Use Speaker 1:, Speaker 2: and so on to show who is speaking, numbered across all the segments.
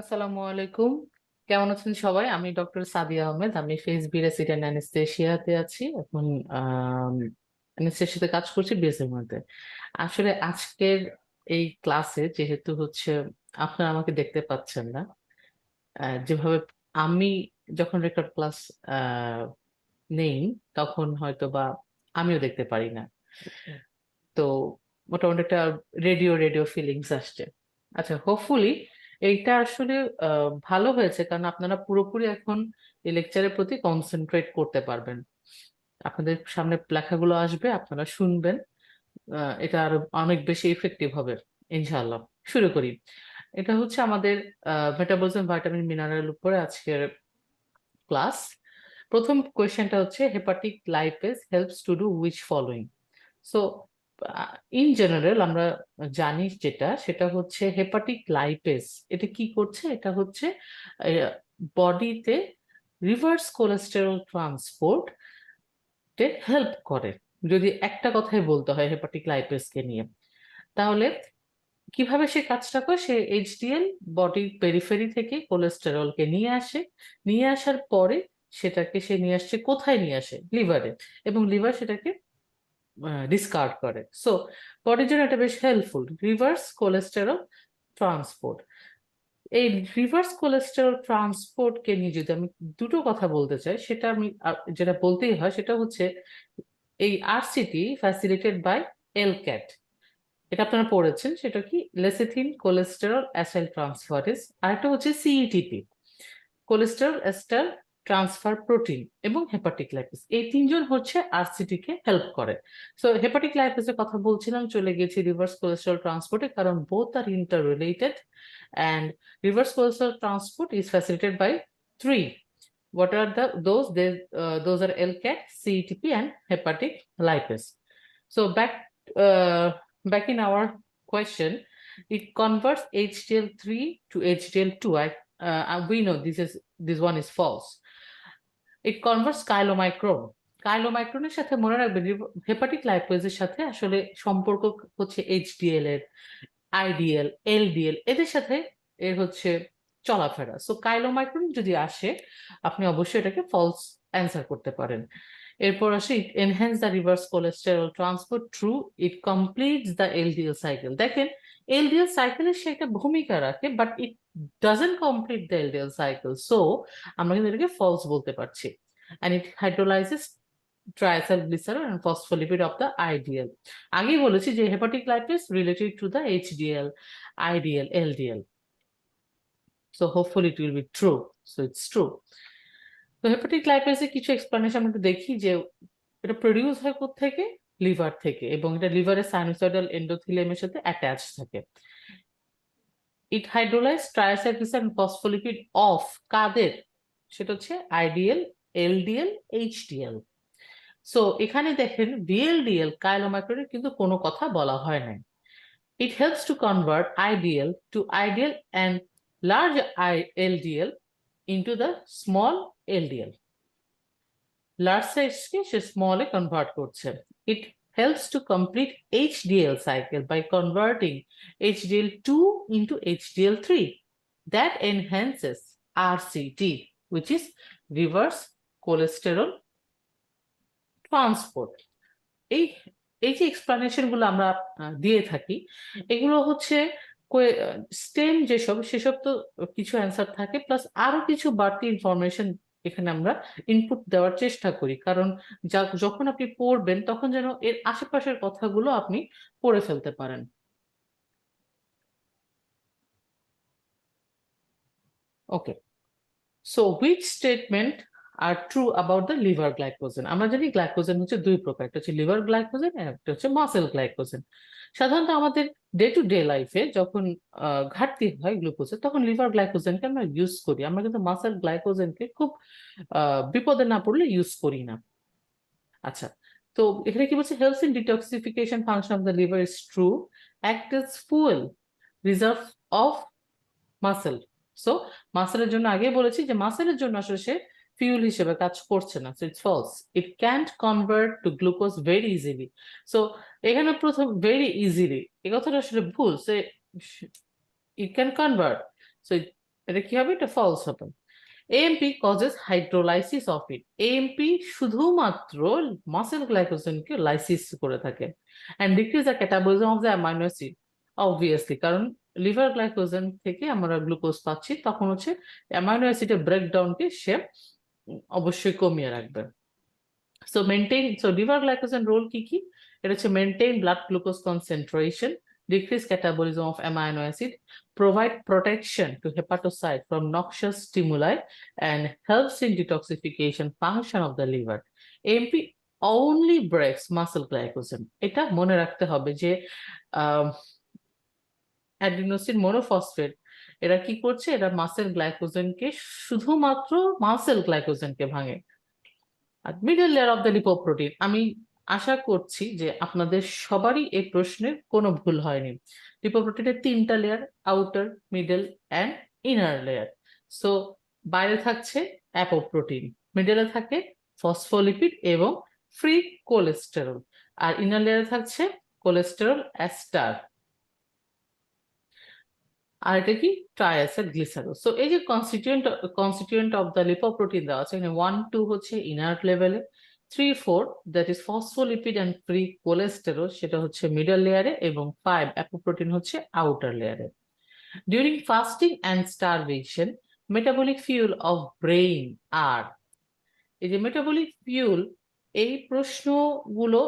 Speaker 1: আসসালামু আলাইকুম। কেমন আছেন সবাই? আমি ডক্টর সাদিয়া আহমেদ। আমি ফেস বি রেসিডেন্ট অ্যানেস্থেশিয়াতে আছি এখন। অ্যানেস্থেশিয়াতে কাজ করছি বিএসএর মধ্যে। আসলে আজকের এই ক্লাসে যেহেতু হচ্ছে আপনারা আমাকে দেখতে পাচ্ছেন না, যেভাবে আমি যখন রেকর্ড ক্লাস নেই তখন হয়তো বা আমিও দেখতে পারি না। তো মোটামুটি একটা রেডিও রেডিও ফিলিংস আসছে। আচ্ছা, হোপফুলি এইটা আসলে ভালো হয়েছে, কারণ আপনারা পুরোপুরি এখন এই লেকচারের প্রতি কনসেন্ট্রেট করতে পারবেন। আপনাদের সামনে লেখাগুলো আসবে, আপনারা শুনবেন। এটা আরো অনেক বেশি ইফেক্টিভ হবে ইনশাআল্লাহ। শুরু করি। এটা হচ্ছে আমাদের মেটাবলিজম ভাইটামিন মিনারেল উপরে আজকের ক্লাস। প্রথম কোয়েশ্চেনটা হচ্ছে hepatic lipase helps to do which following. So in general আমরা জানি যেটা, সেটা হচ্ছে হেপাটিক লাইপেজ। এটা কি করছে? এটা হচ্ছে বডিতে রিভার্স কোলেস্টেরল ট্রান্সপোর্ট হেল্প করে। যদি একটা কথাই বলতে হয় হেপাটিক লাইপেজকে নিয়ে, তাহলে কিভাবে সে কাজটা করে? সে এইচডিএল বডির পেরিফেরি থেকে কোলেস্টেরলকে নিয়ে আসে। নিয়ে আসার পরে সেটাকে সে নিয়ে আসছে কোথায়? নিয়ে আসে লিভারে, এবং লিভার সেটাকে ডিসকার্ড করে। সো বডির জন্য এটা বেশ হেল্পফুল, রিভার্স কোলেস্টেরল ট্রান্সপোর্ট। এই রিভার্স কোলেস্টেরল ট্রান্সপোর্ট কে নিয়ে যদি আমি দুটো কথা বলতে চাই, সেটা আমি যেটা বলতেই হয় সেটা হচ্ছে এই আরসিটি ফ্যাসিলিটেড বাই এলক্যাট। এটা আপনারা পড়েছেন, সেটা কি? Lecithin cholesterol acyl transferase. আরেকটা হচ্ছে CETP, cholesterol ester transfer protein, এবং হেপাটিক লাইপেজ। এই তিনজন হচ্ছে আরসিটি কে হেল্প করে। সো হেপাটিক লাইপেজের কথা বলছিলাম, চলে গেছি রিভার্স কোলেস্টেরল ট্রান্সপোর্টে, কারণ both are inter related. And reverse cholesterol transport is facilitated by three. What are those? Those are LCAT, CETP, and hepatic lipase. So uh, back in our question, it converts HDL3 to HDL2. We know this one is false. It converts chylomicron. কাইলোমাইক্রনের সাথে মনে রাখবেন, hepatic লাইপোজের সাথে আসলে সম্পর্ক হচ্ছে HDL এর, IDL, LDL, এদের সাথে এর হচ্ছে চলাফেরা। সো কাইলোমাইক্রন যদি আসে, আপনি অবশ্যই এটাকে ফলস অ্যান্সার করতে পারেন। এরপর আসে it enhance the reverse cholesterol transport true, it completes the LDL cycle. দেখেন, এলডিএল সাইকেলের সে একটা ভূমিকা রাখে, but it doesn't complete the LDL cycle. So আমরা কিন্তু এটাকে ফলস বলতে পারছি। And it hydrolyses triacylglycerol and phospholipid of the IDL. আগেই বলেছি যে hepatic lipase related to the HDL, IDL, LDL. So hopefully it will be true. So it's true. তো hepatic লাইপেজে কিছু এক্সপ্লেনেশন আমরা একটু দেখি যে এটা প্রডিউস হয় থেকে লিভার থেকে, এবং এটা লিভারের সাইনোসয়েডাল এন্ডোথিলিয়ামের সাথে অ্যাটাচ থাকে। ইট হাইড্রোলাইজ ট্রাইসাইক্লিসাইড ফসফোলিপিড অফ কাদের? সেটা হচ্ছে আইডিএল, এলডিএল, এইচডিএল। সো এখানে দেখেন ভিএলডিএল কাইলোমাইক্রনের কিন্তু কোনো কথা বলা হয় নাই। It helps to convert IDL to ideal and large LDL into the small LDL. Large সাইজকে সে স্মলে কনভার্ট করছে। It helps to complete HDL cycle by converting HDL2 into HDL3. That enhances RCT, which is reverse cholesterol transport. এই এই যে explanation গুলো আমরা দিয়ে থাকি, এগুলো হচ্ছে স্টেম যেসব, সেসব তো কিছু অ্যান্সার থাকে, প্লাস আরো কিছু বাড়তি ইনফরমেশন এখানে আমরা ইনপুট দেওয়ার চেষ্টা করি, কারণ যখন আপনি পড়বেন তখন যেন এর আশেপাশের কথাগুলো আপনি পড়ে ফেলতে পারেন। Okay, so which statement are true about the liver glycogen? আমরা জানি গ্লাইকোজেন হচ্ছে দুই প্রকার, একটা হচ্ছে লিভার গ্লাইকোজেন, একটা হচ্ছে মাসেল গ্লাইকোজেন। সাধারণত আমাদের ডে টু ডে লাইফে যখন ঘাটতি হয় গ্লুকোজের, তখন লিভার গ্লাইকোজেনকে আমরা ইউজ করি। আমরা কিন্তু মাসেল গ্লাইকোজেনকে খুব বিপদে না পড়লে ইউজ করি না। আচ্ছা, তো এখানে কি বলছে? Health in detoxification function of the liver is true, act as fuel reserve of muscle. So মাসেলের জন্য আগে বলেছি যে মাসেলের জন্য আসলে সে ফিউল হিসেবে কাজ করছে না। So it's false. It can't convert to glucose very easily. So এখানে প্রথম ভেরি ইজিলি, এই কথাটা আসলে ভুল। সে ইট ক্যান কনভার্ট। সো এটা কি হবে? এটা ফলস হবে। AMP causes hydrolysis of it. AMP শুধুমাত্র মাসেল গ্লাইকোজেনকে লাইসিস করে থাকে and decrease the catabolism of the amino acid. Obviously, কারণ লিভার গ্লাইকোজেন থেকে আমরা গ্লুকোজ পাচ্ছি, তখন হচ্ছে অ্যামাইনো অ্যাসিডের ব্রেকডাউনকে সে অবশ্যই কমিয়ে রাখবে। So maintain, so liver glycogen role কি কি? এটা হচ্ছে maintain blood glucose concentration, decrease catabolism of amino acid, provide protection to hepatocyte from noxious stimuli, and helps in detoxification function of the liver. AMP only breaks muscle glycogen. এটা মনে রাখতে হবে যে adenosine মোনোফসফেট এরা কি করছে? এরা মাসেল গ্লাইকোজেনকে, শুধুমাত্র মাসেল গ্লাইকোজেনকে ভাঙে। আর middle layer of the lipoprotein, আমি আশা করছি যে আপনাদের সবারই এই প্রশ্নের কোনো ভুল হয়নি। লিপোপ্রোটিনের তিনটা layer, outer, middle and inner layer. So বাইরে থাকছে অ্যাপোপ্রোটিন, মিডলে থাকে ফসফোলিপিড এবং ফ্রি কোলেস্টেরল, আর ইনার লেয়ারে থাকছে কোলেস্টেরল এস্টার, আর এটা কি? ট্রাইএসিড গ্লিসারল। সো এই যে কনস্টিটিউয়েন্ট অফ দ্য লিপোপ্রোটিন দেওয়া আছে, এখানে 1 2 হচ্ছে ইনার লেভেলে, 3 4 that is phospholipid and free cholesterol, সেটা হচ্ছে মিডল লেয়ারে, এবং 5 অ্যাপোপ্রোটিন হচ্ছে আউটার লেয়ারে। During fasting and starvation, metabolic fuel of brain আর, এই যে মেটাবলিক ফিউল, এই প্রশ্নগুলো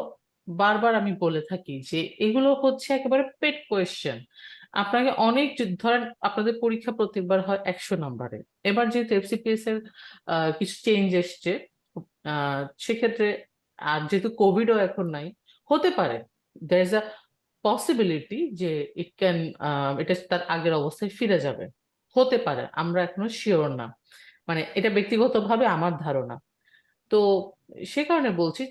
Speaker 1: বারবার আমি বলে থাকি যে এগুলো হচ্ছে একেবারে পেট কোয়েশ্চেন। আপনাকে অনেক ধরেন আপনাদের পরীক্ষা প্রত্যেকবার হয় 100 নম্বরে, এবার যেহেতু এফসিপিএস এর কিছু চেঞ্জ এসছে, সেক্ষেত্রে, আর যেহেতু কোভিডও এখন নাই, হতে পারে দের ইজ আ পসিবিলিটি যে ইট ক্যান, এটা তার আগের অবস্থায় ফিরে যাবে, হতে পারে, আমরা এখনো শিওর না, মানে এটা ব্যক্তিগতভাবে আমার ধারণা। তো সে কারণে বলছি,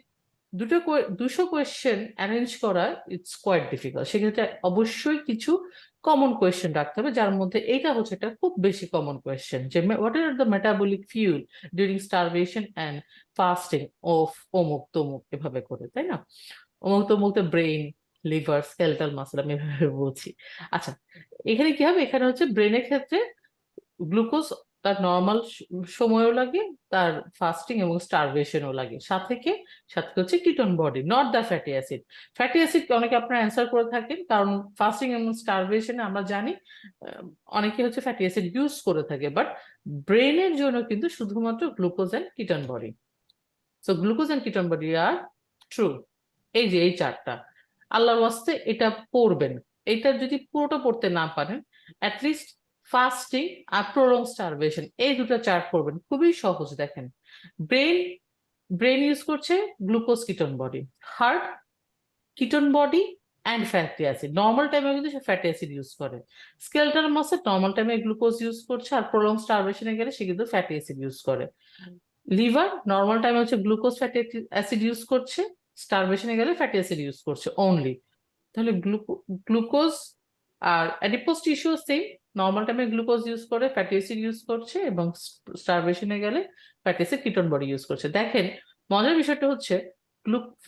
Speaker 1: 200 কোয়েশ্চেন অ্যারেঞ্জ করা ইটস কোয়াইট ডিফিকাল্ট। সেক্ষেত্রে অবশ্যই কিছু কমন কোয়েশ্চেন রাখতে হবে, যার মধ্যে এইটা হচ্ছে একটা খুব বেশি কমন কোয়েশ্চেন, যে what are the metabolic fuel during starvation and fasting of অমুক তমুক, এভাবে করে, তাই না? অমুক তমুক ব্রেইন, লিভার, স্কেলেটাল মাসল, আমি এভাবে বলছি। আচ্ছা, এখানে কি হবে? এখানে হচ্ছে ব্রেনের ক্ষেত্রে গ্লুকোজ তার নর্মাল সময়ও লাগে, তার ফাস্টিং এবং স্টারভেশনও লাগে, সাথে হচ্ছে ketone body, not the fatty acid. Fatty acid অনেকে আপনারা অ্যান্সার করে থাকেন, কারণ ফাস্টিং এবং স্টারভেশনে আমরা জানি আহ, অনেকে হচ্ছে ফ্যাটি অ্যাসিড ইউজ করে থাকে, বাট ব্রেনের জন্য কিন্তু শুধুমাত্র glucose and ketone body. So glucose and ketone body are true. এই যে এই চারটা, আল্লাহর ওয়াস্তে এটা পড়বেন। এটা যদি পুরোটা পড়তে না পারেন, অ্যাটলিস্ট ফাস্টিং আর প্রলং স্টারভেশন, এই দুটো চার্ট করবেন, খুবই সহজ। দেখেন, ব্রেন ব্রেন ইউজ করছে glucose ketone body, heart ketone body and fatty acid, normal টাইমে কিন্তু সে ফ্যাটি অ্যাসিড ইউজ করে। স্কেলটাল মাসে নর্মাল টাইমে গ্লুকোজ ইউজ করছে, আর প্রলং স্টারভেশনে গেলে সে কিন্তু ফ্যাটি অ্যাসিড ইউজ করে। লিভার নর্মাল টাইমে হচ্ছে গ্লুকোজ ফ্যাটি অ্যাসিড ইউজ করছে, স্টারভেশনে গেলে ফ্যাটি অ্যাসিড ইউজ করছে অনলি। তাহলে গ্লুকোজ আর অ্যাডিপোজ টিস্যু সেম, নর্মাল টাইমে গ্লুকোজ ইউজ করে, ফ্যাটি অ্যাসিড ইউজ করছে, এবং স্টারভেশনে গেলে fatty acid ketone body use করছে। দেখেন, মজার বিষয়টা হচ্ছে,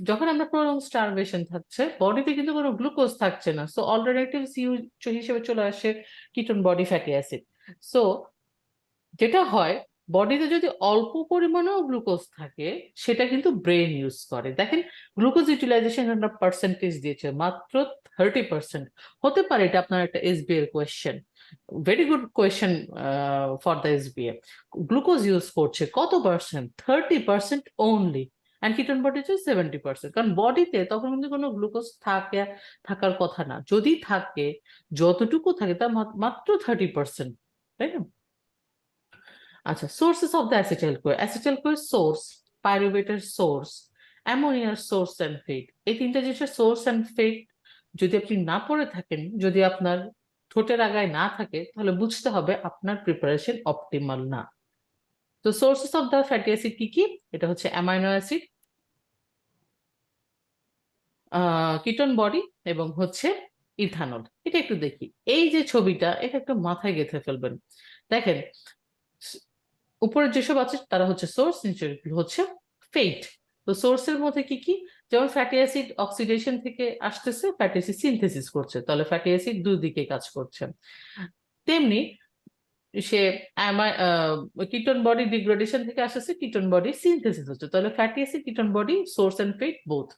Speaker 1: যখন আমরা প্রলং স্টারভেশন থাকছে, বডিতে কিন্তু কোনো গ্লুকোজ থাকছে না, সো অল্টারনেটিভ হিসেবে চলে আসে ketone body, fatty acid. So যেটা হয়, বডিতে যদি অল্প পরিমাণেও গ্লুকোজ থাকে, সেটা কিন্তু ব্রেন ইউজ করে। দেখেন, গ্লুকোজ ইউটিলাইজেশন আমরা পার্সেন্টেজ দিয়েছে মাত্র 30%। হতে পারে এটা আপনার একটা এসবি এর question, very good question for the SBA. Glucose use করছে কত percent? 30% only, and ketone body হচ্ছে 70%। কারণ বডিতে তখন কিন্তু কোনো গ্লুকোজ থাকার কথা না, যদি থাকে, যতটুকু থাকে তা মাত্র 30%, তাই না? আচ্ছা, sources of the acetyl CoA. Acetyl CoA source, পাইরুভেটের সোর্স, অ্যামোনিয়ার সোর্স অ্যান্ড ফেট, এই তিনটা জিনিসের সোর্স অ্যান্ড ফেট যদি আপনি না পড়ে থাকেন, যদি আপনার ঠোঁটের আগায় না থাকে, তাহলে বুঝতে হবে আপনার প্রিপারেশন অপটিমাল না। তো sources of the fatty acid কি কি? এটা হচ্ছে অ্যামাইনো অ্যাসিড, কিটোন বডি, এবং হচ্ছে ইথানল। এটা একটু দেখি, এই যে ছবিটা, এটা একটু মাথায় গেঁথে ফেলবেন। দেখেন, উপরের যেসব আছে তারা হচ্ছে সোর্স, নিচের হচ্ছে ফেট। তো সোর্সের মধ্যে কি কি? যেমন ফ্যাটি অ্যাসিড অক্সিডেশন থেকে আসতেছে, ফ্যাটি অ্যাসিড সিনথেসিস করছে, তাহলে ফ্যাটি অ্যাসিড দুই দিকে কাজ করছে। তেমনি সে কিটোন বডি ডিগ্রেডেশন থেকে আসছে, কিটোন বডি সিনথেসিস হচ্ছে, তাহলে fatty acid ketone body source and fat both.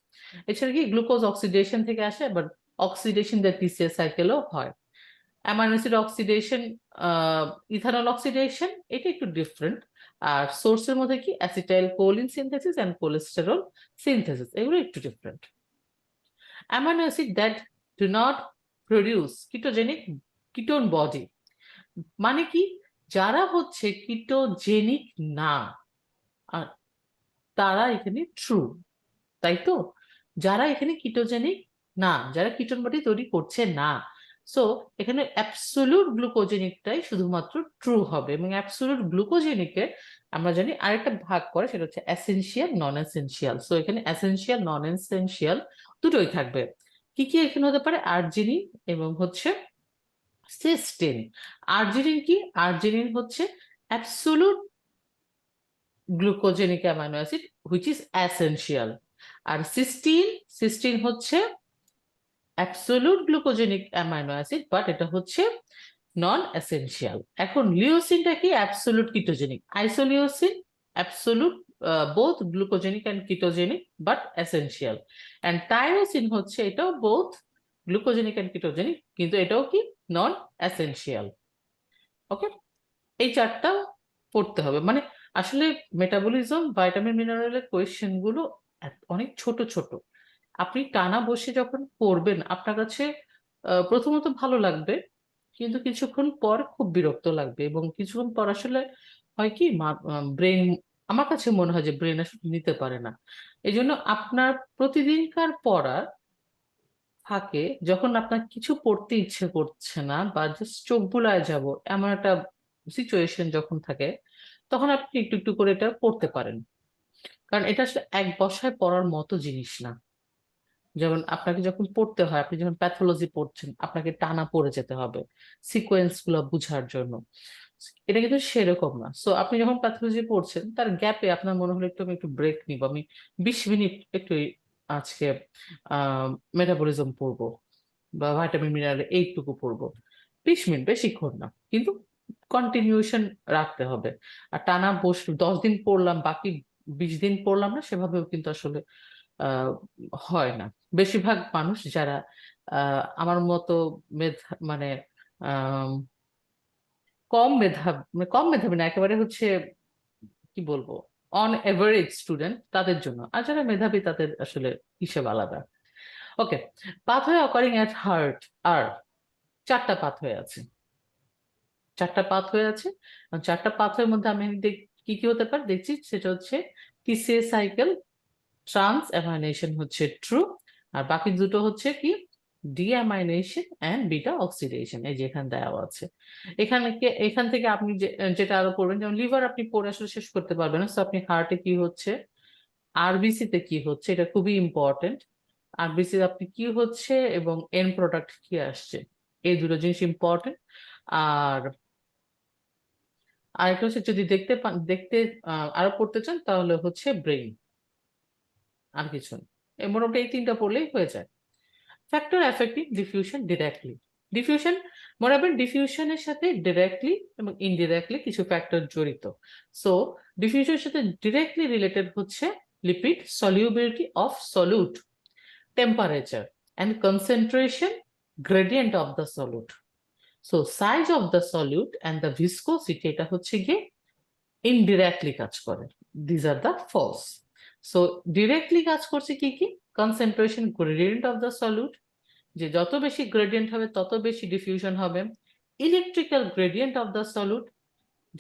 Speaker 1: এছাড়া কি গ্লুকোজ অক্সিডেশন থেকে আসে, আবার অক্সিডেশন দ্য টিসিএস সাইকেলও হয়। Amino acid oxidation, ethanol oxidation, এটা একটু ডিফারেন্ট। আর সোর্সের মধ্যে কি acetyl choline synthesis and cholesterol synthesis, এগুলো একটু different. Amino acid that do not produce ketogenic ketone body, মানে কি, যারা হচ্ছে কিটোজেনিক না, আর তারা এখানে ট্রু, তাই তো? যারা এখানে কিটোজেনিক না, যারা কিটোন বডি তৈরি করছে না, সো এখানে অ্যাবসোলিউট গ্লুকোজেনিকটাই শুধুমাত্র ট্রু হবে। এবং অ্যাবসোলিউট গ্লুকোজেনিকে আমরা জানি আরেকটা ভাগ করে, সেটা হচ্ছে এসেনশিয়াল নন এসেনশিয়াল। সো এখানে এসেনশিয়াল নন এসেনশিয়াল দুটোই থাকবে। কি কি এখানে হতে পারে? আর্জিনিন এবং হচ্ছে সিস্টিন। আর্জিনিন কি? আর্জিনিন হচ্ছে absolute glucogenic amino acid which is essential. আর সিস্টিন, সিস্টিন হচ্ছে absolute glucogenic amino acid, but এটা হচ্ছে নন এসেনশিয়াল। এখন লিওসিনটা কি? Absolute ketogenic. Isoleucine absolute both glucogenic and ketogenic but essential. And tyrosine হচ্ছে এটাও বোথ গ্লুকোজেনিক অ্যান্ড কিটোজেনিক, কিন্তু এটাও কি নন এসেনশিয়াল। ওকে, এই চারটা পড়তে হবে। মানে আসলে মেটাবলিজম ভাইটামিন মিনারেলের কোয়েশ্চেন গুলো অনেক ছোট ছোট। আপনি টানা বসে যখন পড়বেন, আপনার কাছে প্রথমত ভালো লাগবে, কিন্তু কিছুক্ষণ পর খুব বিরক্ত লাগবে, এবং কিছুক্ষণ পর আসলে হয় কি, ব্রেন, আমার কাছে মনে হয় যে ব্রেন আসলে নিতে পারে না। এই জন্য আপনার প্রতিদিনকার পড়ার ফাঁকে যখন আপনার কিছু পড়তে ইচ্ছে করছে না, বা জাস্ট চোখ বুলায় যাব, এমন একটা সিচুয়েশন যখন থাকে, তখন আপনি একটু একটু করে এটা পড়তে পারেন। কারণ এটা আসলে এক বসায় পড়ার মতো জিনিস না। যেমন আপনাকে যখন পড়তে হয়, আপনি যখন প্যাথোলজি পড়ছেন, আপনাকে টানা পড়ে যেতে হবে সিকোয়েন্স গুলো বুঝার জন্য। এটা কিন্তু সেরকম না। সো আপনি যখন প্যাথোলজি পড়ছেন, তার গ্যাপে আপনার মনে হলো একটু আমি একটু ব্রেক নিব, আমি 20 মিনিট একটু আজকে মেটাবলিজম পড়বো বা ভাইটামিন মিনারেল এইটুকু পড়বো, 20 মিনিট, বেশিক্ষণ না, কিন্তু কন্টিনিউশন রাখতে হবে। আর টানা 10 দিন পড়লাম, বাকি 20 দিন পড়লাম না, সেভাবেও কিন্তু আসলে আহ হয় না। বেশিরভাগ মানুষ যারা আমার মতো মানে আহ কম মেধাবী না, একেবারে হচ্ছে কি বলবো, অন এভারেজ স্টুডেন্ট, তাদের জন্য। আর যারা মেধাবী তাদের আসলে হিসেব আলাদা। ওকে, পাথওয়ে অকারিং অ্যাট হার্ট আর চারটা পাথওয়ে আছে। চারটা পাথওয়ে আছে। আর চারটা পাথওয়ের মধ্যে আমি কি কি হতে পারে দেখছি, সেটা হচ্ছে টিসিএ সাইকেল, ট্রান্স অ্যামাইনেশন হচ্ছে ট্রু, আর বাকি দুটো হচ্ছে কি, ডিঅ্যামাইনেশন অ্যান্ড বিটা অক্সিডেশন, এই যে এখানে দেওয়া আছে। এখান থেকে আপনি যেটা আরো পড়বেন, যেমন লিভার আপনি পড়ে আসলে শেষ করতে পারবেন না, তো আপনি হার্টে কি হচ্ছে, আরবিসি তে কি হচ্ছে, এটা খুবই ইম্পর্টেন্ট। আরবিসি আপনি কি হচ্ছে এবং এন্ড প্রোডাক্ট কি আসছে, এই দুটো জিনিস ইম্পর্টেন্ট। আর আরেকটা হচ্ছে, যদি দেখতে পান, দেখতে আরো পড়তে চান, তাহলে হচ্ছে ব্রেইন, আর কিছু না। মোটামুটি এই তিনটা পড়লেই হয়ে যায়। Factor affecting diffusion directly. Diffusion, মনে রাখবেন ডিফিউশনের সাথে ডিরেক্টলি এবং ইনডিরেক্টলি কিছু ফ্যাক্টর জড়িত। সো ডিফিউশনের সাথে ডিরেক্টলি রিলেটেড হচ্ছে lipid solubility of solute, temperature and concentration, gradient of the solute. So size of the solute and the viscosity, এটা হচ্ছে গিয়ে ইনডিরেক্টলি কাজ করে। These are the false. So directly কাজ করছে কি কি, concentration, gradient of the solute, যে যত বেশি গ্রেডিয়েন্ট হবে তত বেশি ডিফিউশন হবে। Electrical gradient of the solute,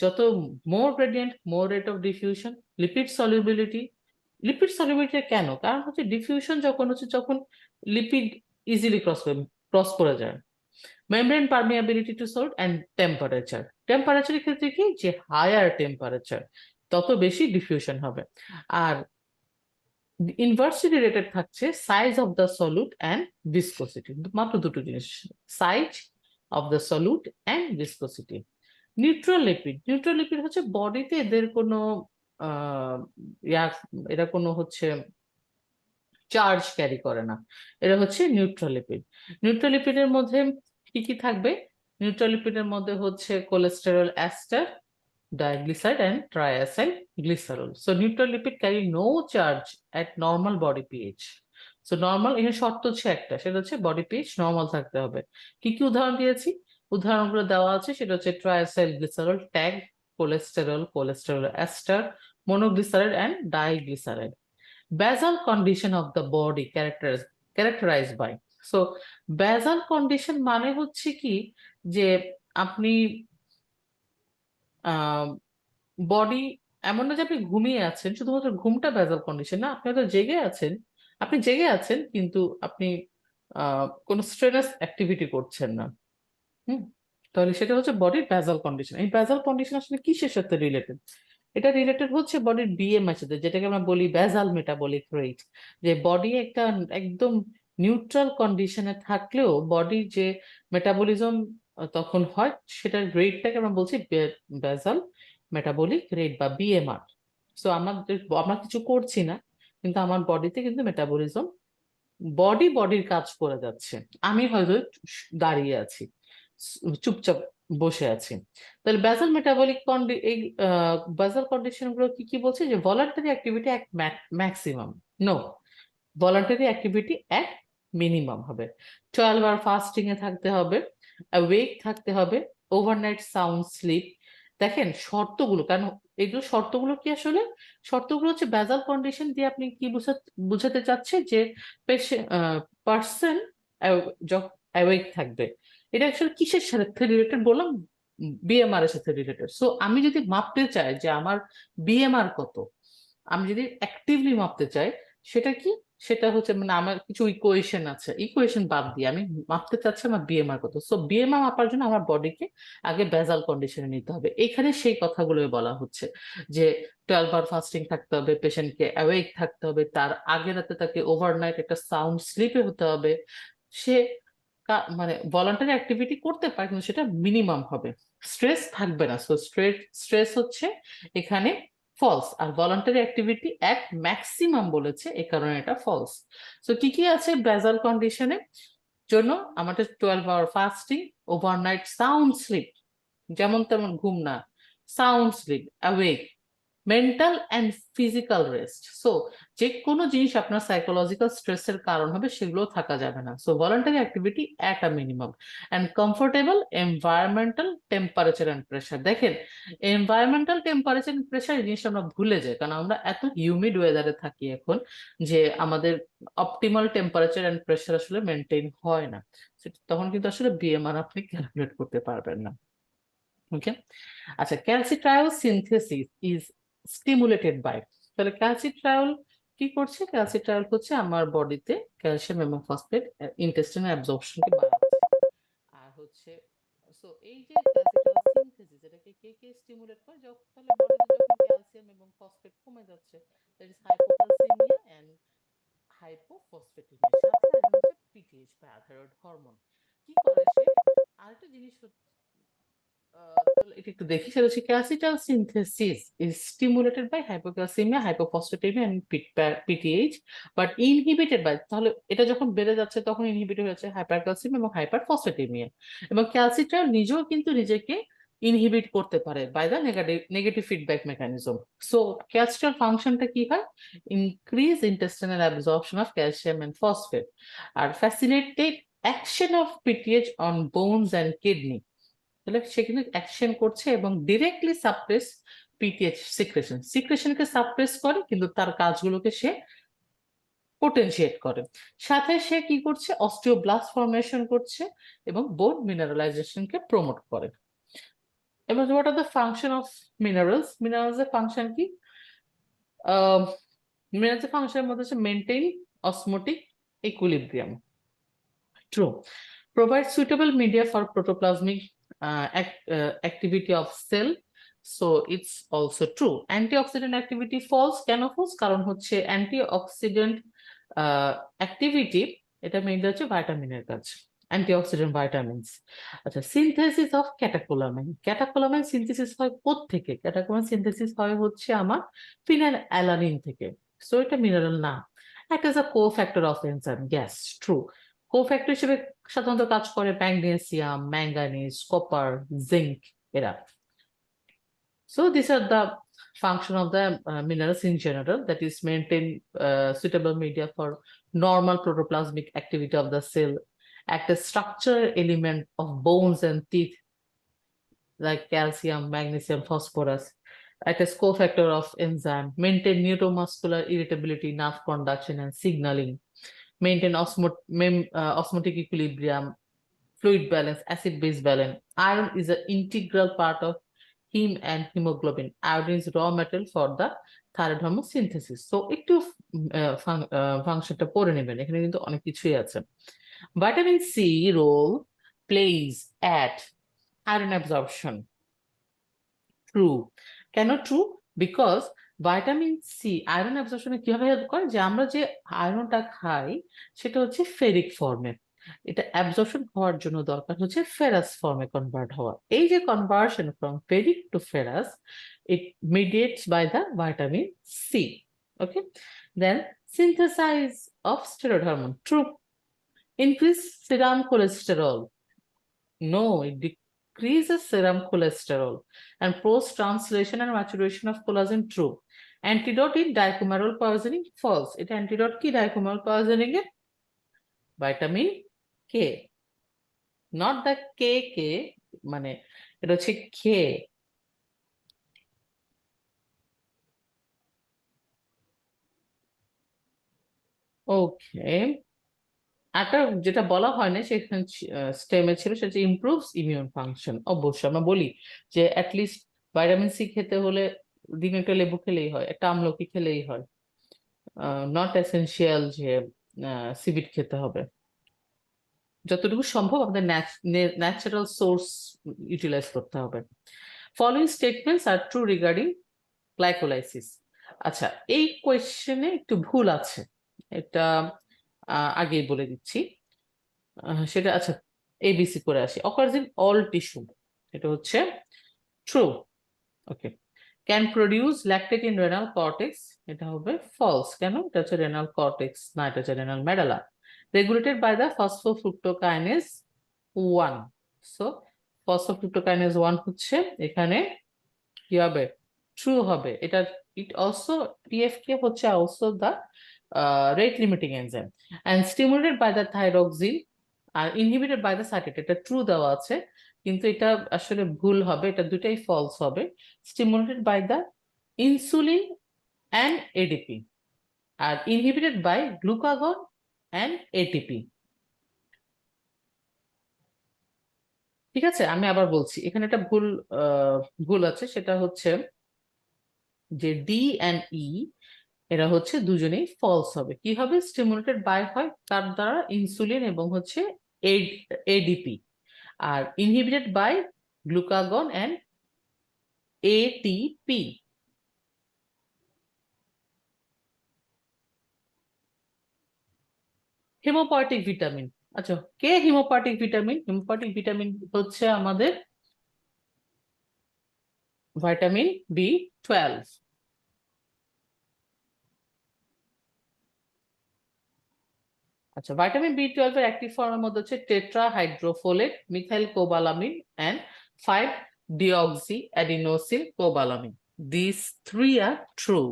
Speaker 1: যত more gradient more rate of diffusion. Lipid solubility, lipid solubility কেন? কারণ হচ্ছে ডিফিউশন যখন হচ্ছে, যখন লিপিড ইজিলি ক্রস করে যায়। Membrane permeability to salt and temperature, টেম্পারেচারের ক্ষেত্রে কি, যে হায়ার টেম্পারেচার তত বেশি ডিফিউশন হবে। আর ইনভার্সলি রিলেটেড থাকছে size of the solute and viscosity, মাত্র দুটো জিনিস, size of the solute and viscosity. Neutral lipid, neutral lipid হচ্ছে বডিতে এদের কোনো আহ ইয়া এরা কোনো হচ্ছে চার্জ ক্যারি করে না, এরা হচ্ছে নিউট্রাল লিপিড। নিউট্রাল লিপিডের মধ্যে কি কি থাকবে, নিউট্রাল লিপিডের মধ্যে হচ্ছে cholesterol ester, diglyceride and triacyl glycerol. So neutral lipid carry no charge at normal body pH. So normal এখানে শর্ত হচ্ছে একটা, সেটা হচ্ছে বডি পিএইচ নর্মাল থাকতে হবে। কি কি উদাহরণ দিয়েছি? উদাহরণগুলো দেওয়া আছে, সেটা হচ্ছে triacyl glycerol, TAG, cholesterol, cholesterol ester, monoglyceride and diglyceride. Basal condition of the body characterized by. So basal condition মানে হচ্ছে কি, যে আপনি বডি, এমন না যে আপনি ঘুমিয়ে আছেন, শুধুমাত্র ঘুমটা বেজাল কন্ডিশন না, আপনি হয়তো জেগে আছেন, আপনি জেগে আছেন কিন্তু আপনি কোনো স্ট্রেনাস অ্যাক্টিভিটি করছেন না। হুম। তাহলে সেটা হচ্ছে বডির বেজাল কন্ডিশন। এই বেজাল কন্ডিশন আসলে কিসের সাথে রিলেটেড? এটা রিলেটেড হচ্ছে বডির বিএমআই সাথে, যেটাকে আমরা বলি বেজাল মেটাবলিক রেট। যে বডি একটা একদম নিউট্রাল কন্ডিশনে থাকলেও বডির যে মেটাবলিজম তখন হয়, সেটার রেটটাকে আমরা বলছি বেজাল মেটাবলিক রেট বা বিএমআর। সো আমরা কিছু করছি না, কিন্তু আমার বডিতে কিন্তু মেটাবলিজম, বডির কাজ করে যাচ্ছে, আমি হয়তো দাঁড়িয়ে আছি, চুপচাপ বসে আছি। তাহলে বেসাল মেটাবলিক এই বেসাল কন্ডিশন গুলো কি কি বলছে? যে ভলান্টারি অ্যাক্টিভিটি এক ম্যাক্সিমাম, নো, ভলান্টারি অ্যাক্টিভিটি এক মিনিমাম হবে। 12 আওয়ার ফাস্টিং এ থাকতে হবে, অ্যাওয়েক থাকতে হবে, ওভারনাইট সাউন্ড স্লিপ। দেখেন শর্তগুলো, কারণ এগুলো শর্তগুলো কি আসলে? শর্তগুলো হচ্ছে বেজাল কন্ডিশন দিয়ে আপনি কি বুঝাতে চাচ্ছে? যে পার্সন অ্যাওয়েক থাকবে। এটা অ্যাকচুয়ালি কিসের সাথে রিলেটেড বললাম? বিএমআর এর সাথে রিলেটেড। সো আমি যদি মাপতে চাই যে আমার বিএমআর কত, আমি যদি অ্যাক্টিভলি মাপতে চাই, সেটা কি? সেটা হচ্ছে মানে আমার কিছু ইকুয়েশন আছে, ইকুয়েশন বাদ দিয়ে আমি মাপতে চাচ্ছি আমার বিএমআর কত। সো বিএমআর মাপার জন্য আমার বডিকে আগে বেজাল কন্ডিশনে নিতে হবে। এখানে সেই কথাগুলো বলা হচ্ছে যে 12 আওয়ার ফাস্টিং থাকতে হবে, পেশেন্টকে অ্যাওয়েক থাকতে হবে, তার আগের রাতে তাকে ওভারনাইট একটা সাউন্ড স্লিপে হতে হবে, সে মানে ভলান্টারি অ্যাক্টিভিটি করতে পারে কিন্তু সেটা মিনিমাম হবে, স্ট্রেস থাকবে না। সো স্ট্রেস হচ্ছে এখানে ফলস, আর ভলান্টারি অ্যাক্টিভিটি এক ম্যাক্সিমাম বলেছে, এই কারণে এটা ফলস। সো কি কি আছে বেজাল কন্ডিশনে জন্য? আমাদের 12 hour fasting, overnight sound sleep, যেমন তেমন ঘুম না, sound sleep, awake, mental and physical rest. So যে কোনো জিনিস আপনার সাইকোলজিক্যাল স্ট্রেসের কারণ হবে সেগুলো থাকা যাবে না। So voluntary activity at a minimum, and comfortable environmental temperature and pressure. দেখেন এনভায়রনমেন্টাল টেম্পারেচার অ্যান্ড প্রেশার এই জিনিসটা আমরা ভুলে যাই, কারণ আমরা এত হিউমিড ওয়েদারে থাকি এখন যে আমাদের অপটিমাল টেম্পারেচার অ্যান্ড প্রেশার আসলে মেনটেন হয় না। তখন কিন্তু আসলে বিএমআর আপনি ক্যালকুলেট করতে পারবেন না। ওকে। আচ্ছা, calcitriol synthesis is stimulated by. তাহলে ক্যালসিট্রায়োল কি করছে? ক্যালসিট্রায়োল হচ্ছে আমার বডিতে ক্যালসিয়াম এবং ফসফেট ইন্টেস্টিনাল অ্যাবজর্পশনকে বাড়াচ্ছে। আর হচ্ছে এই যে ক্যালসিট্রায়োল সিনথেসিস, এটাকে কে কে স্টিমুলেট করে? যখন তাহলে বডিতে যখন ক্যালসিয়াম এবং ফসফেট কমে যাচ্ছে, দ্যাট ইজ হাইপোক্যালসিমিয়া এন্ড হাইপোফসফেটিমিয়া, সাথে এখন হচ্ছে পিটিএইচ, প্যারাথাইরয়েড হরমোন। কি করে সে? আরেকটা জিনিস তাহলে এটা একটু দেখি, সেটা হচ্ছে calcitriol synthesis is stimulated by hypocalcaemia, hypophosphataemia and PTH, but inhibited by, তাহলে এটা যখন বেড়ে যাচ্ছে তখন ইনহিবিটেড হচ্ছে হাইপারক্যালসিমিয়া এবং হাইপারফসফেটেমিয়া। এবং ক্যালসিট্রাল নিজেও কিন্তু নিজেকে ইনহিবিট করতে পারে by the negative feedback mechanism. So calcitriol ফাংশনটা কি হয়? Increase intestinal absorption of calcium and phosphate, আর facilitate action of PTH on bones and kidney. তাহলে সে কিন্তু অ্যাকশন করছে এবং ডিরেক্টলি সাপ্রেস পিটিএইচ সিক্রেশনকে সাপ্রেস করে, কিন্তু তার কাজগুলোকে সে পোটেনশিয়েট করে। সাথে সে কি করছে? অস্টিওব্লাস্ট ফর্মেশন করছে এবং বোন মিনারেলাইজেশনকে প্রমোট করে। এবার what are the function of minerals? Minerals এর ফাংশন কি? মিনারেলস এর ফাংশনের মধ্যে হচ্ছে maintain osmotic equilibrium, true, provide suitable media for protoplasmic activity of cell. So it's also true. Antioxidant activity false, কেন false? কারণ হচ্ছে অ্যান্টিঅক্সিডেন্ট অ্যাক্টিভিটি, এটা মেইনলি হচ্ছে ভাইটামিনের কাজ, অ্যান্টিঅক্সিডেন্ট ভাইটামিনস। আচ্ছা, সিনথেসিস অফ ক্যাটাকোলামাইন। ক্যাটাকোলামাইন সিনথেসিস হয় থেকে? ক্যাটাকোলামাইন সিনথেসিস হয় হচ্ছে আমার ফিনাইল অ্যালানিন থেকে। সো এটা মিনারেল না, act as a cofactor of enzyme, yes, true. Cofactor হিসেবে সাধারণত কাজ করে ম্যাগনেসিয়াম, ম্যাঙ্গানিজ, কপার, জিঙ্ক এরা। So these are the function of the minerals in general, that is maintain suitable media for normal protoplasmic activity of the cell, act as structural element of bones and teeth like calcium, magnesium, phosphorus, act as cofactor of enzyme, maintain neuromuscular irritability, nerve conduction and signaling, maintain osmotic equilibrium, fluid balance, acid base balance. Iron is an integral part of heme and hemoglobin. Iodine is raw material for the thyroid hormone synthesis. So একটু ফাংশনটা পড়ে নেবেন, এখানে কিন্তু অনেক কিছুই আছে। Vitamin C role plays at iron absorption. True. কেন true? Because vitamin C iron অ্যাবজর্পশনে কিভাবে হেল্প করে, যে আমরা যে আয়রনটা খাই সেটা হচ্ছে ফেরিক ফর্মে, এটা অ্যাবজর্পশন হওয়ার জন্য দরকার হচ্ছে ফেরাস ফর্মে কনভার্ট হওয়া। এই যে conversion from ferric to ferrous, it mediates by the vitamin C. Okay, then synthesize of steroid hormone, true. Increase serum cholesterol, no, it decreases serum cholesterol and post-translation and maturation of collagen, true. Antidote in dicumarol poisoning, false. It antidote ki dicumarol poisoning e vitamin K, not the KK, মানে এটা হচ্ছে K. ওকে, একটা যেটা বলা হয় না সেখানে স্টেমে ছিল, সেটা ইমপ্রুভস ইমিউন ফাংশন। অবশ্যই আমরা বলি যে অ্যাটলিস্ট ভাইটামিন সি খেতে হলে দিনে একটা লেবু খেলেই হয়, একটা আমলকি খেলেই হয়, নট এসেনশিয়াল যে সিভিড খেতে হবে। যতটুকু সম্ভব আমাদের ন্যাচারাল সোর্স ইউটিলাইজ করতে হবে। Following statements are true regarding glycolysis. আচ্ছা, এই কোয়েশ্চেনে একটু ভুল আছে, এটা আগেই বলে দিচ্ছি। সেটা আচ্ছা, এবিসি করে আসি। অকার্স ইন অল টিস্যু, এটা হচ্ছে true. Okay, can produce lactate in renal cortex, এটা হবে ফলস। কেন? এটা হচ্ছে রেনাল কর্টেক্স না, এটা হচ্ছে renal medulla. Regulated by the phosphofructokinase 1। So phosphofructokinase 1 হচ্ছে এখানে কি হবে? ট্রু হবে। এটা ইট অলসো পিএফকে হচ্ছে also the rate limiting enzyme and stimulated by the thyroxine আর ইনহিবিটেড বাই দ্য সাইটেট, এটা ট্রু দেওয়া আছে কিন্তু এটা আসলে ভুল হবে, এটা দুটাই ফলস হবে। Stimulated by the insulin and ADP আর inhibited by glucagon and ATP. ঠিক আছে, আমি আবার বলছি, এখানে একটা ভুল আছে, সেটা হচ্ছে যে ডি অ্যান্ড ই এরা হচ্ছে দুজনেই ফলস হবে। কি হবে? স্টিমুলেটেড বাই হয় তার দ্বারা ইনসুলিন এবং হচ্ছে এডিপি, আর inhibited by glucagon and ATP. Hemopoietic vitamin, আচ্ছা কে হিমোপয়েটিক ভিটামিন? হিমোপয়েটিক ভিটামিন হচ্ছে আমাদের ভিটামিন বি 12। আচ্ছা, ভিটামিন বি 12 এর অ্যাক্টিভ ফর্মের মধ্যে হচ্ছে tetra hydrofolate, methyl cobalamin and five deoxy adenosine cobalamin. These three are true.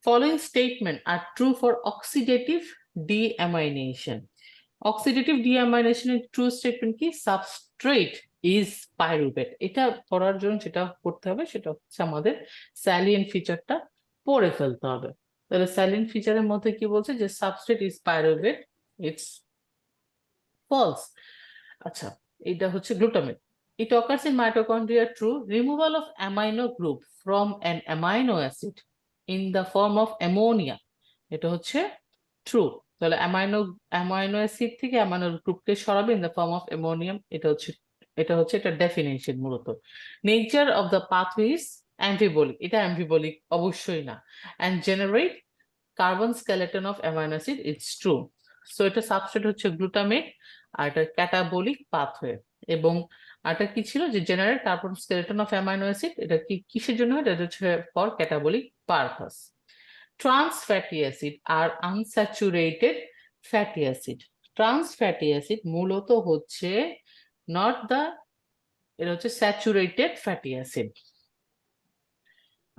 Speaker 1: Following statement are true for oxidative deamination. Oxidative deamination এর true statement কি? Substrate is pyruvate. এটা পড়ার জন্য যেটা করতে হবে সেটা হচ্ছে আমাদের স্যালিয়েন্ট ফিচারটা পড়ে ফেলতে হবে। তাহলে স্যালিয়েন্ট ফিচারের মধ্যে কি বলছে? যে substrate is pyruvate, it's false. আচ্ছা, এটা হচ্ছে glutamate. It occurs in mitochondria, true. Removal of amino group from an amino acid in the form of ammonia, এটা হচ্ছে ট্রু। তাহলে অ্যামাইনো অ্যাসিড থেকে অ্যামাইনো গ্রুপকে সরাবে in the form of ammonium, এটা হচ্ছে এটা ডেফিনেশন মূলত। Nature of the pathway is amphibolic, এটা অ্যাম্ফিবলিক অবশ্যই না। And generate carbon skeleton of amino acid, it's true. So এটা সাবস্ট্রেট হচ্ছে গ্লুটামেট আর এটা ক্যাটাবলিক পাথওয়ে। এবং এটা কি ছিল? যে generate carbon skeleton of amino acid, এটা কি কিসের জন্য? এটা হচ্ছে for catabolic purpose. Trans fatty acid are unsaturated fatty acid, trans fatty acid মূলত হচ্ছে নট দ্য, এটা হচ্ছে স্যাচুরেটেড ফ্যাটি অ্যাসিড।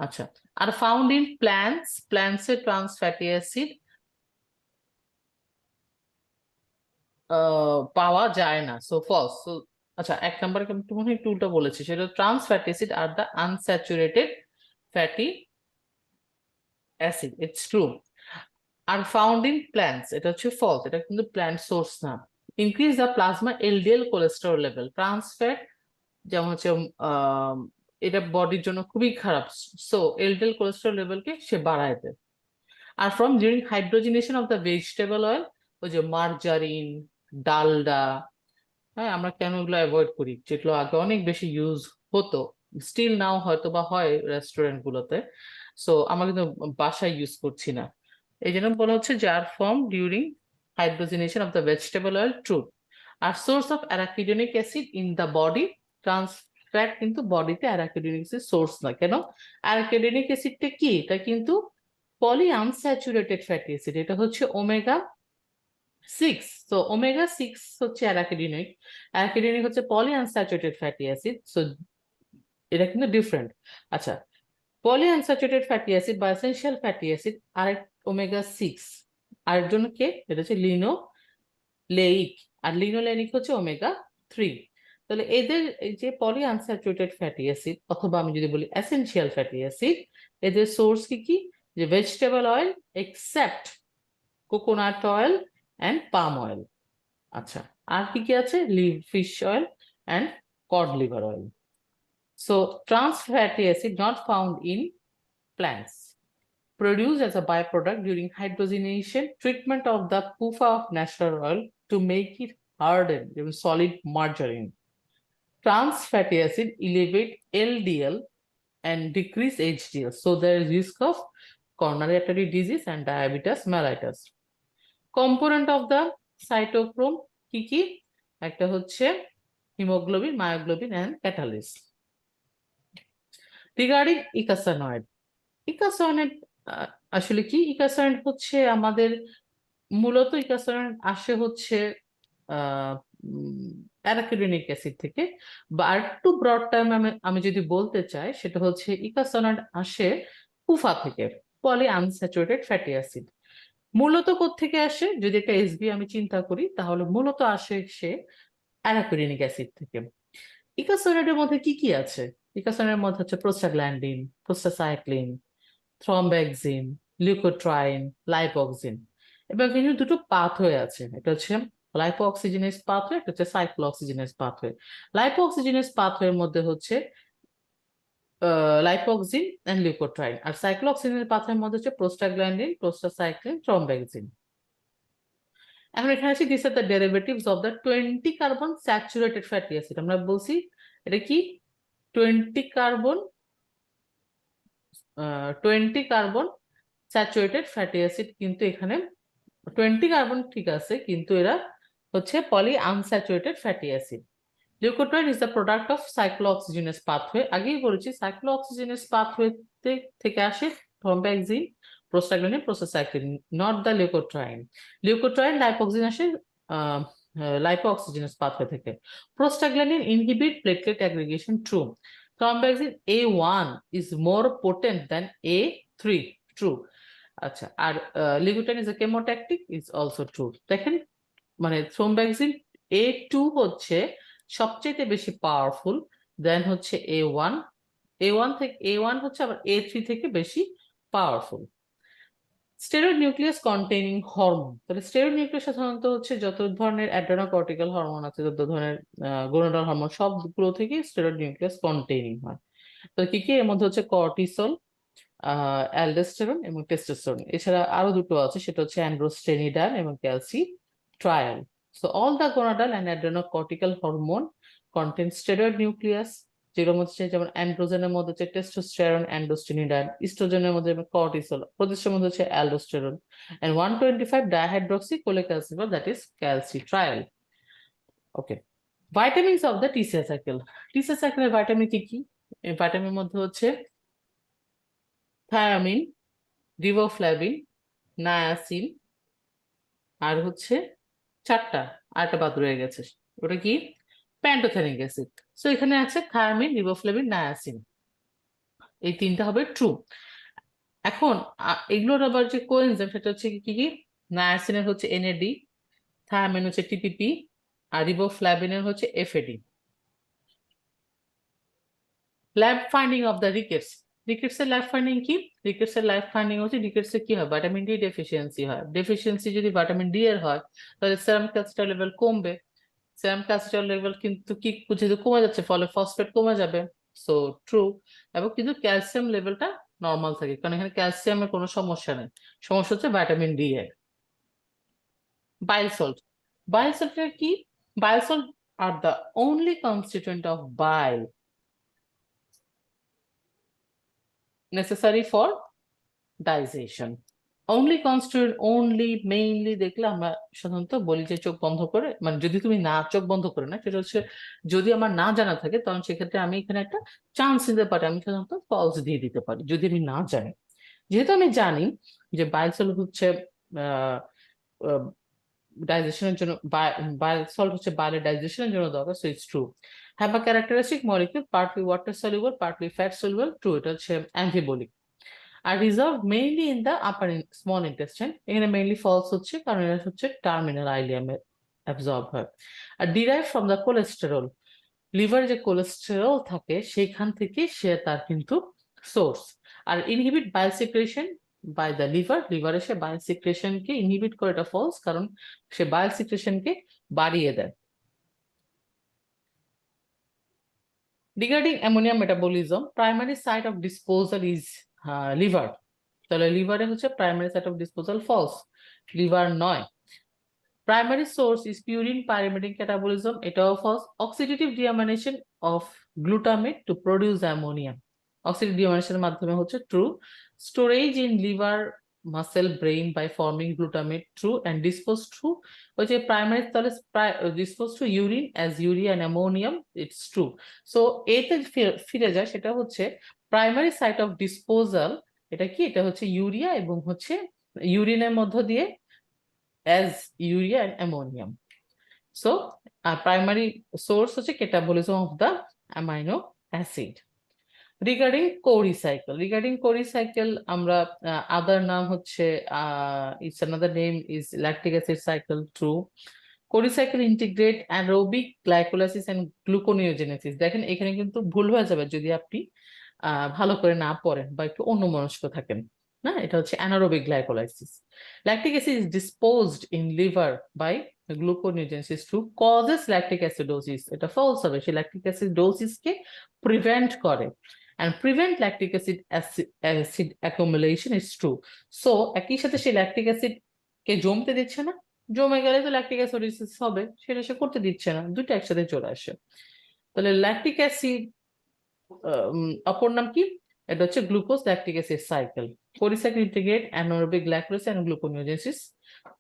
Speaker 1: আচ্ছা, আর ফাউন্ড ইন প্ল্যান্টস, প্ল্যান্টসে ট্রান্স ফ্যাটি অ্যাসিড পাওয়া যায় না, সো ফলস। সো আচ্ছা, এক নম্বরে কিন্তু মনে হয় একটু উল্টো বলেছি, সেটা trans fatty acid are the unsaturated fatty acid, it's true. R found in plants, এটা হচ্ছে ফলস, এটা কিন্তু প্ল্যান্ট সোর্স না। Increase the plasma LDL cholesterol level, trans fat যেমন হচ্ছে আহ, এটা বডির জন্য খুবই খারাপ, সো এলডিএল কোলেস্টেরল লেভেলকে সে বাড়ায় দেয়। Are from during hydrogenation of the vegetable oil, ওই যে মার্জারিন, ডালডা, হ্যাঁ, আমরা কেন এগুলো অ্যাভয়েড করি, যেগুলো আগে অনেক বেশি ইউজ হতো, স্টিল নাও হয়তো বা হয় রেস্টুরেন্ট গুলোতে, সো আমরা কিন্তু বাসায় ইউজ করছি না। এই জন্য বলা হচ্ছে যে are form during hydrogenation of the vegetable oil, true. Are source of arachidonic acid in the body, trans fat কিন্তু বডিতে অ্যারাকিডোনিক অ্যাসিড সোর্স না। কেন? অ্যারাকিডোনিক অ্যাসিডটা কি, এটা কিন্তু পলি আনস্যাচুরেটেড ফ্যাটি অ্যাসিড, এটা হচ্ছে ওমেগা সিক্স। তো ওমেগা সিক্স হচ্ছে অ্যারাকিডোনিক, অ্যারাকিডোনিক হচ্ছে poly unsaturated fatty acid, so এটা কিন্তু ডিফারেন্ট। আচ্ছা, পলি আনস্যাচুরেটেড ফ্যাটি অ্যাসিড বা এসেনশিয়াল ফ্যাটি অ্যাসিড আরেক ওমেগা সিক্স, আরের জন্য কে, এটা হচ্ছে লিনোলেইক, আর লিনোলেনিক হচ্ছে ওমেগা থ্রি। তাহলে এদের এই যে পলি আনস্যাচুরেটেড ফ্যাটি অ্যাসিড, অথবা আমি যদি বলি এসেনশিয়াল ফ্যাটি অ্যাসিড, এদের সোর্স কি কি, যে vegetable oil except coconut oil and palm oil. আচ্ছা, আর কি কি আছে, fish oil and cod liver oil. So trans fatty acid not found in plants, produced as a byproduct during hydrogenation, treatment of the PUFA of natural oil to make it harden into solid margarine. Trans fatty acid elevate LDL and decrease HDL, so there is risk of coronary artery disease and diabetes mellitus. Component of the cytochrome কি কি, একটা হচ্ছে haemoglobin, myoglobin and ক্যাটালিস। Regarding ইকাসানয়েড, ইকাসানয়েড আসলে কি, ইকাসানয়েড হচ্ছে আমাদের মূলত ইকাসানয়েড আসে হচ্ছে অ্যারাকিডোনিক অ্যাসিড থেকে, বা আর একটু ব্রড টার্ম আমি আমি যদি বলতে চাই, সেটা হচ্ছে ইকাসানয়েড আসে কুফা থেকে, পলি আনস্যাচুরেটেড ফ্যাটি অ্যাসিড। মূলত কোত্থেকে আসে, যদি একটা এসবি আমি চিন্তা করি, তাহলে মূলত আসে সে অ্যারাকিডোনিক অ্যাসিড থেকে। ইকাসানয়েডের মধ্যে কি কি আছে, ইকাসানয়েডের মধ্যে হচ্ছে প্রোস্টাগ্ল্যান্ডিন, প্রোস্টাসাইক্লিন, থ্রম্বাক্সিন, লিউকোট্রাইন, লাইপোক্সিন। এবং এখানে দুটো পাথওয়ে আছে, এটা হচ্ছে লাইপো অক্সিজেনেস পাথওয়ে, একটা হচ্ছে cyclo oxygenase pathway. Lipo oxygenase পাথওয়ের মধ্যে হচ্ছে লাইপোক্সিন এন্ড লিউকোট্রাইন, আর সাইক্লো অক্সিজেনেস পাথওয়ের মধ্যে হচ্ছে প্রোস্টাগ্ল্যান্ডিন, প্রোস্টাসাইক্লিন, থ্রম্বাক্সিন। এখন এখানে আছে this are the derivatives of the 20 carbon saturated fatty acid. আমরা বলছি এটা কি, 20 carbon, 20 carbon saturated fatty acid, কিন্তু এখানে 20 কার্বন ঠিক আছে, কিন্তু এরা হচ্ছে poly unsaturated fatty acid. Leukotriene is the product of cyclooxygenase pathway, আগেই বলেছি সাইক্লোঅক্সিজেনাস পাথওয়ে থেকে আসে thromboxane, prostaglandin, prostacyclin, not the leukotriene. Leukotriene lipoxin আসে লাইপোঅক্সিজেনাস পাথওয়ে থেকে। Prostaglandin inhibit platelet aggregation, true. Thromboxane A1 is more potent than A3, true. আচ্ছা, আর leukotriene is a chemotactic, is also true. দেখেন, মানে থ্রোম্বাক্সিন A2 হচ্ছে সবচেয়ে বেশি powerful, দেন হচ্ছে A1, A1 থেকে A1 হচ্ছে আবার A3 থেকে বেশি powerful. Steroid nucleus containing hormone, তাহলে স্টেরয়েড নিউক্লিয়াস সাধারণত হচ্ছে যত ধরনের অ্যাড্রেনোকর্টিক্যাল হরমোন আছে, যত ধরনের গোনাডাল হরমোন, সবগুলো থেকে স্টেরয়েড নিউক্লিয়াস কন্টেইনিং হয়। তো কি কি, এর মধ্যে হচ্ছে কর্টিসল, অ্যালডোস্টেরন এবং টেস্টোস্টেরন। এছাড়া আরো দুটো আছে, সেটা হচ্ছে অ্যান্ড্রোস্টেনিডান এবং calcitriol. So all the gonadal and adrenocortical hormone contain steroid nucleus, যেগুলোর মধ্যে যেমন অ্যান্ড্রোজেনের মধ্যে হচ্ছে টেস্টোস্টেরন, অ্যান্ড্রোস্টেনিডান, ইস্ট্রোজেনের মধ্যে কর্টিসল, প্রজেস্টেরনের মধ্যে হচ্ছে aldosterone, and 125 dihydroxy cholecalciferol, that is calcitriol. Okay, vitamins of the TCA cycle. TCA সাইকেলের ভাইটামিন কি কি, এই ভাইটামিনের মধ্যে হচ্ছে থায়ামিন, রিবোফ্লাভিন, নায়াসিন, আর হচ্ছে 4টা, আরেকটা বাদ রয়ে গেছে। ওটা কি? Pantothenic acid. সো এখানে আছে থায়ামিন, রিবোফ্লেভিন, নায়াসিন, এই 3টা হবে ট্রু। এখন এগুলোর আবার যে কোএনজাইম সেটা হচ্ছে কি কি? নায়াসিনের হচ্ছে এনএডি, থায়ামিন হচ্ছে টিপিপি, আর রিবোফ্লাভিনের হচ্ছে FAD. Lab finding of the rickets. Rickets এর ল্যাব ফাইন্ডিং কি? রিকেটস এর ল্যাব ফাইন্ডিং হচ্ছে রিকেটস এ কি হয়, ভিটামিন ডি ডেফিসিয়েন্সি হয়। ডেফিসিয়েন্সি যদি ভিটামিন ডি এর হয় তাহলে সেরাম ক্যালসিটার লেভেল কমবে। সেরাম ক্যালসিটার লেভেল কিন্তু কি, যেহেতু কমে যাচ্ছে ফলে ফসফেট কমে যাবে। So true. এবং কিন্তু ক্যালসিয়াম লেভেলটা নর্মাল থাকে, কারণ এখানে ক্যালসিয়ামের কোনো সমস্যা নেই, সমস্যা হচ্ছে ভিটামিন ডি এর। Bile salt. Bile salt এর কি? Bile salt are the only constituent of bile necessary for digestion. Only constituent, only, mainly দেখলে আমরা সাধারণত বলি যে চোখ বন্ধ করে, মানে যদি তুমি না চোখ বন্ধ করে না, সেটা হচ্ছে যদি আমার না জানা থাকে তখন সেক্ষেত্রে আমি এখানে একটা চান্স নিতে পারি, আমি সাধারণত ফলস দিয়ে দিতে পারি যদি আমি না জানি। যেহেতু আমি জানি যে বাইল সল্ট হচ্ছে ডাইজেশনের জন্য, বাইল সল্ট হচ্ছে বাইলের ডাইজেশনের জন্য দরকার, so it's true. Have a characteristic molecule partly water soluble partly fat soluble, true, এটা হচ্ছে অ্যান্টিবলিক। Are reserve mainly in the upper small intestine, এখানে মেইনলি ফলস হচ্ছে কারণ এটা হচ্ছে টার্মিনাল আইলিয়ামে অ্যাবজর্ব হয়। Are derive from the cholesterol, লিভারে যে কোলেস্টেরল থাকে সেখান থেকে সে তার কিন্তু source. Are inhibit bile secretion by the liver, লিভারে সে বাইল সিক্রেশনকে ইনহিবিট করে, এটা ফলস, কারণ সে বাইল সিক্রেশনকে বাড়িয়ে দেয়। Regarding ammonia metabolism, primary site of disposal is liver, তাহলে লিভারে হচ্ছে primary site of disposal, false, liver নয়। Primary source is purine pyrimidine catabolism, এটাও false. Oxidative deamination of glutamate to produce ammonia, oxidative ডিঅ্যামিনেশনের মাধ্যমে হচ্ছে true. Storage in liver muscle brain by forming glutamate, true. And dispose to, ওই যে primary তাহলে dispose to urine as urea and ammonium, it's true. So এতে ফিরে যায়, সেটা হচ্ছে প্রাইমারি সাইট অফ ডিসপোজাল, এটা কি, এটা হচ্ছে ইউরিয়া এবং হচ্ছে ইউরিনের মধ্য দিয়ে as urea and ammonium. So primary source হচ্ছে catabolism of the amino acid. Regarding Cori cycle, regarding Cori cycle আমরা আদার নাম হচ্ছে it's another name is lactic acid cycle, true. Cori cycle integrate anaerobic glycolysis and gluconeogenesis. দেখেন এখানে কিন্তু ভুল হয়ে যাবে যদি আপনি ভালো করে না পড়েন বা একটু অন্যমনস্ক থাকেন। না, এটা হচ্ছে anaerobic glycolysis. Lactic acid is disposed in liver by gluconeogenesis, true. Causes lactic acidosis, এটা ফলস হবে, সে ল্যাকটিক অ্যাসিডোসিসকে প্রিভেন্ট করে। And prevent lactic acid accumulation is true. So একই সাথে সে ল্যাকটিক অ্যাসিড কে জমতে দিচ্ছে না, জমে গেলে তো ল্যাকটিক অ্যাসিডোসিস হবে, সেটা সে করতে দিচ্ছে না, দুটো একসাথে চলে আসে। তাহলে ল্যাকটিক অ্যাসিড অপর নাম কি? এটা হচ্ছে গ্লুকোজ ল্যাকটিক অ্যাসিড সাইকেল। পলিসাইকেল integrate anaerobic glycolysis and gluconeogenesis,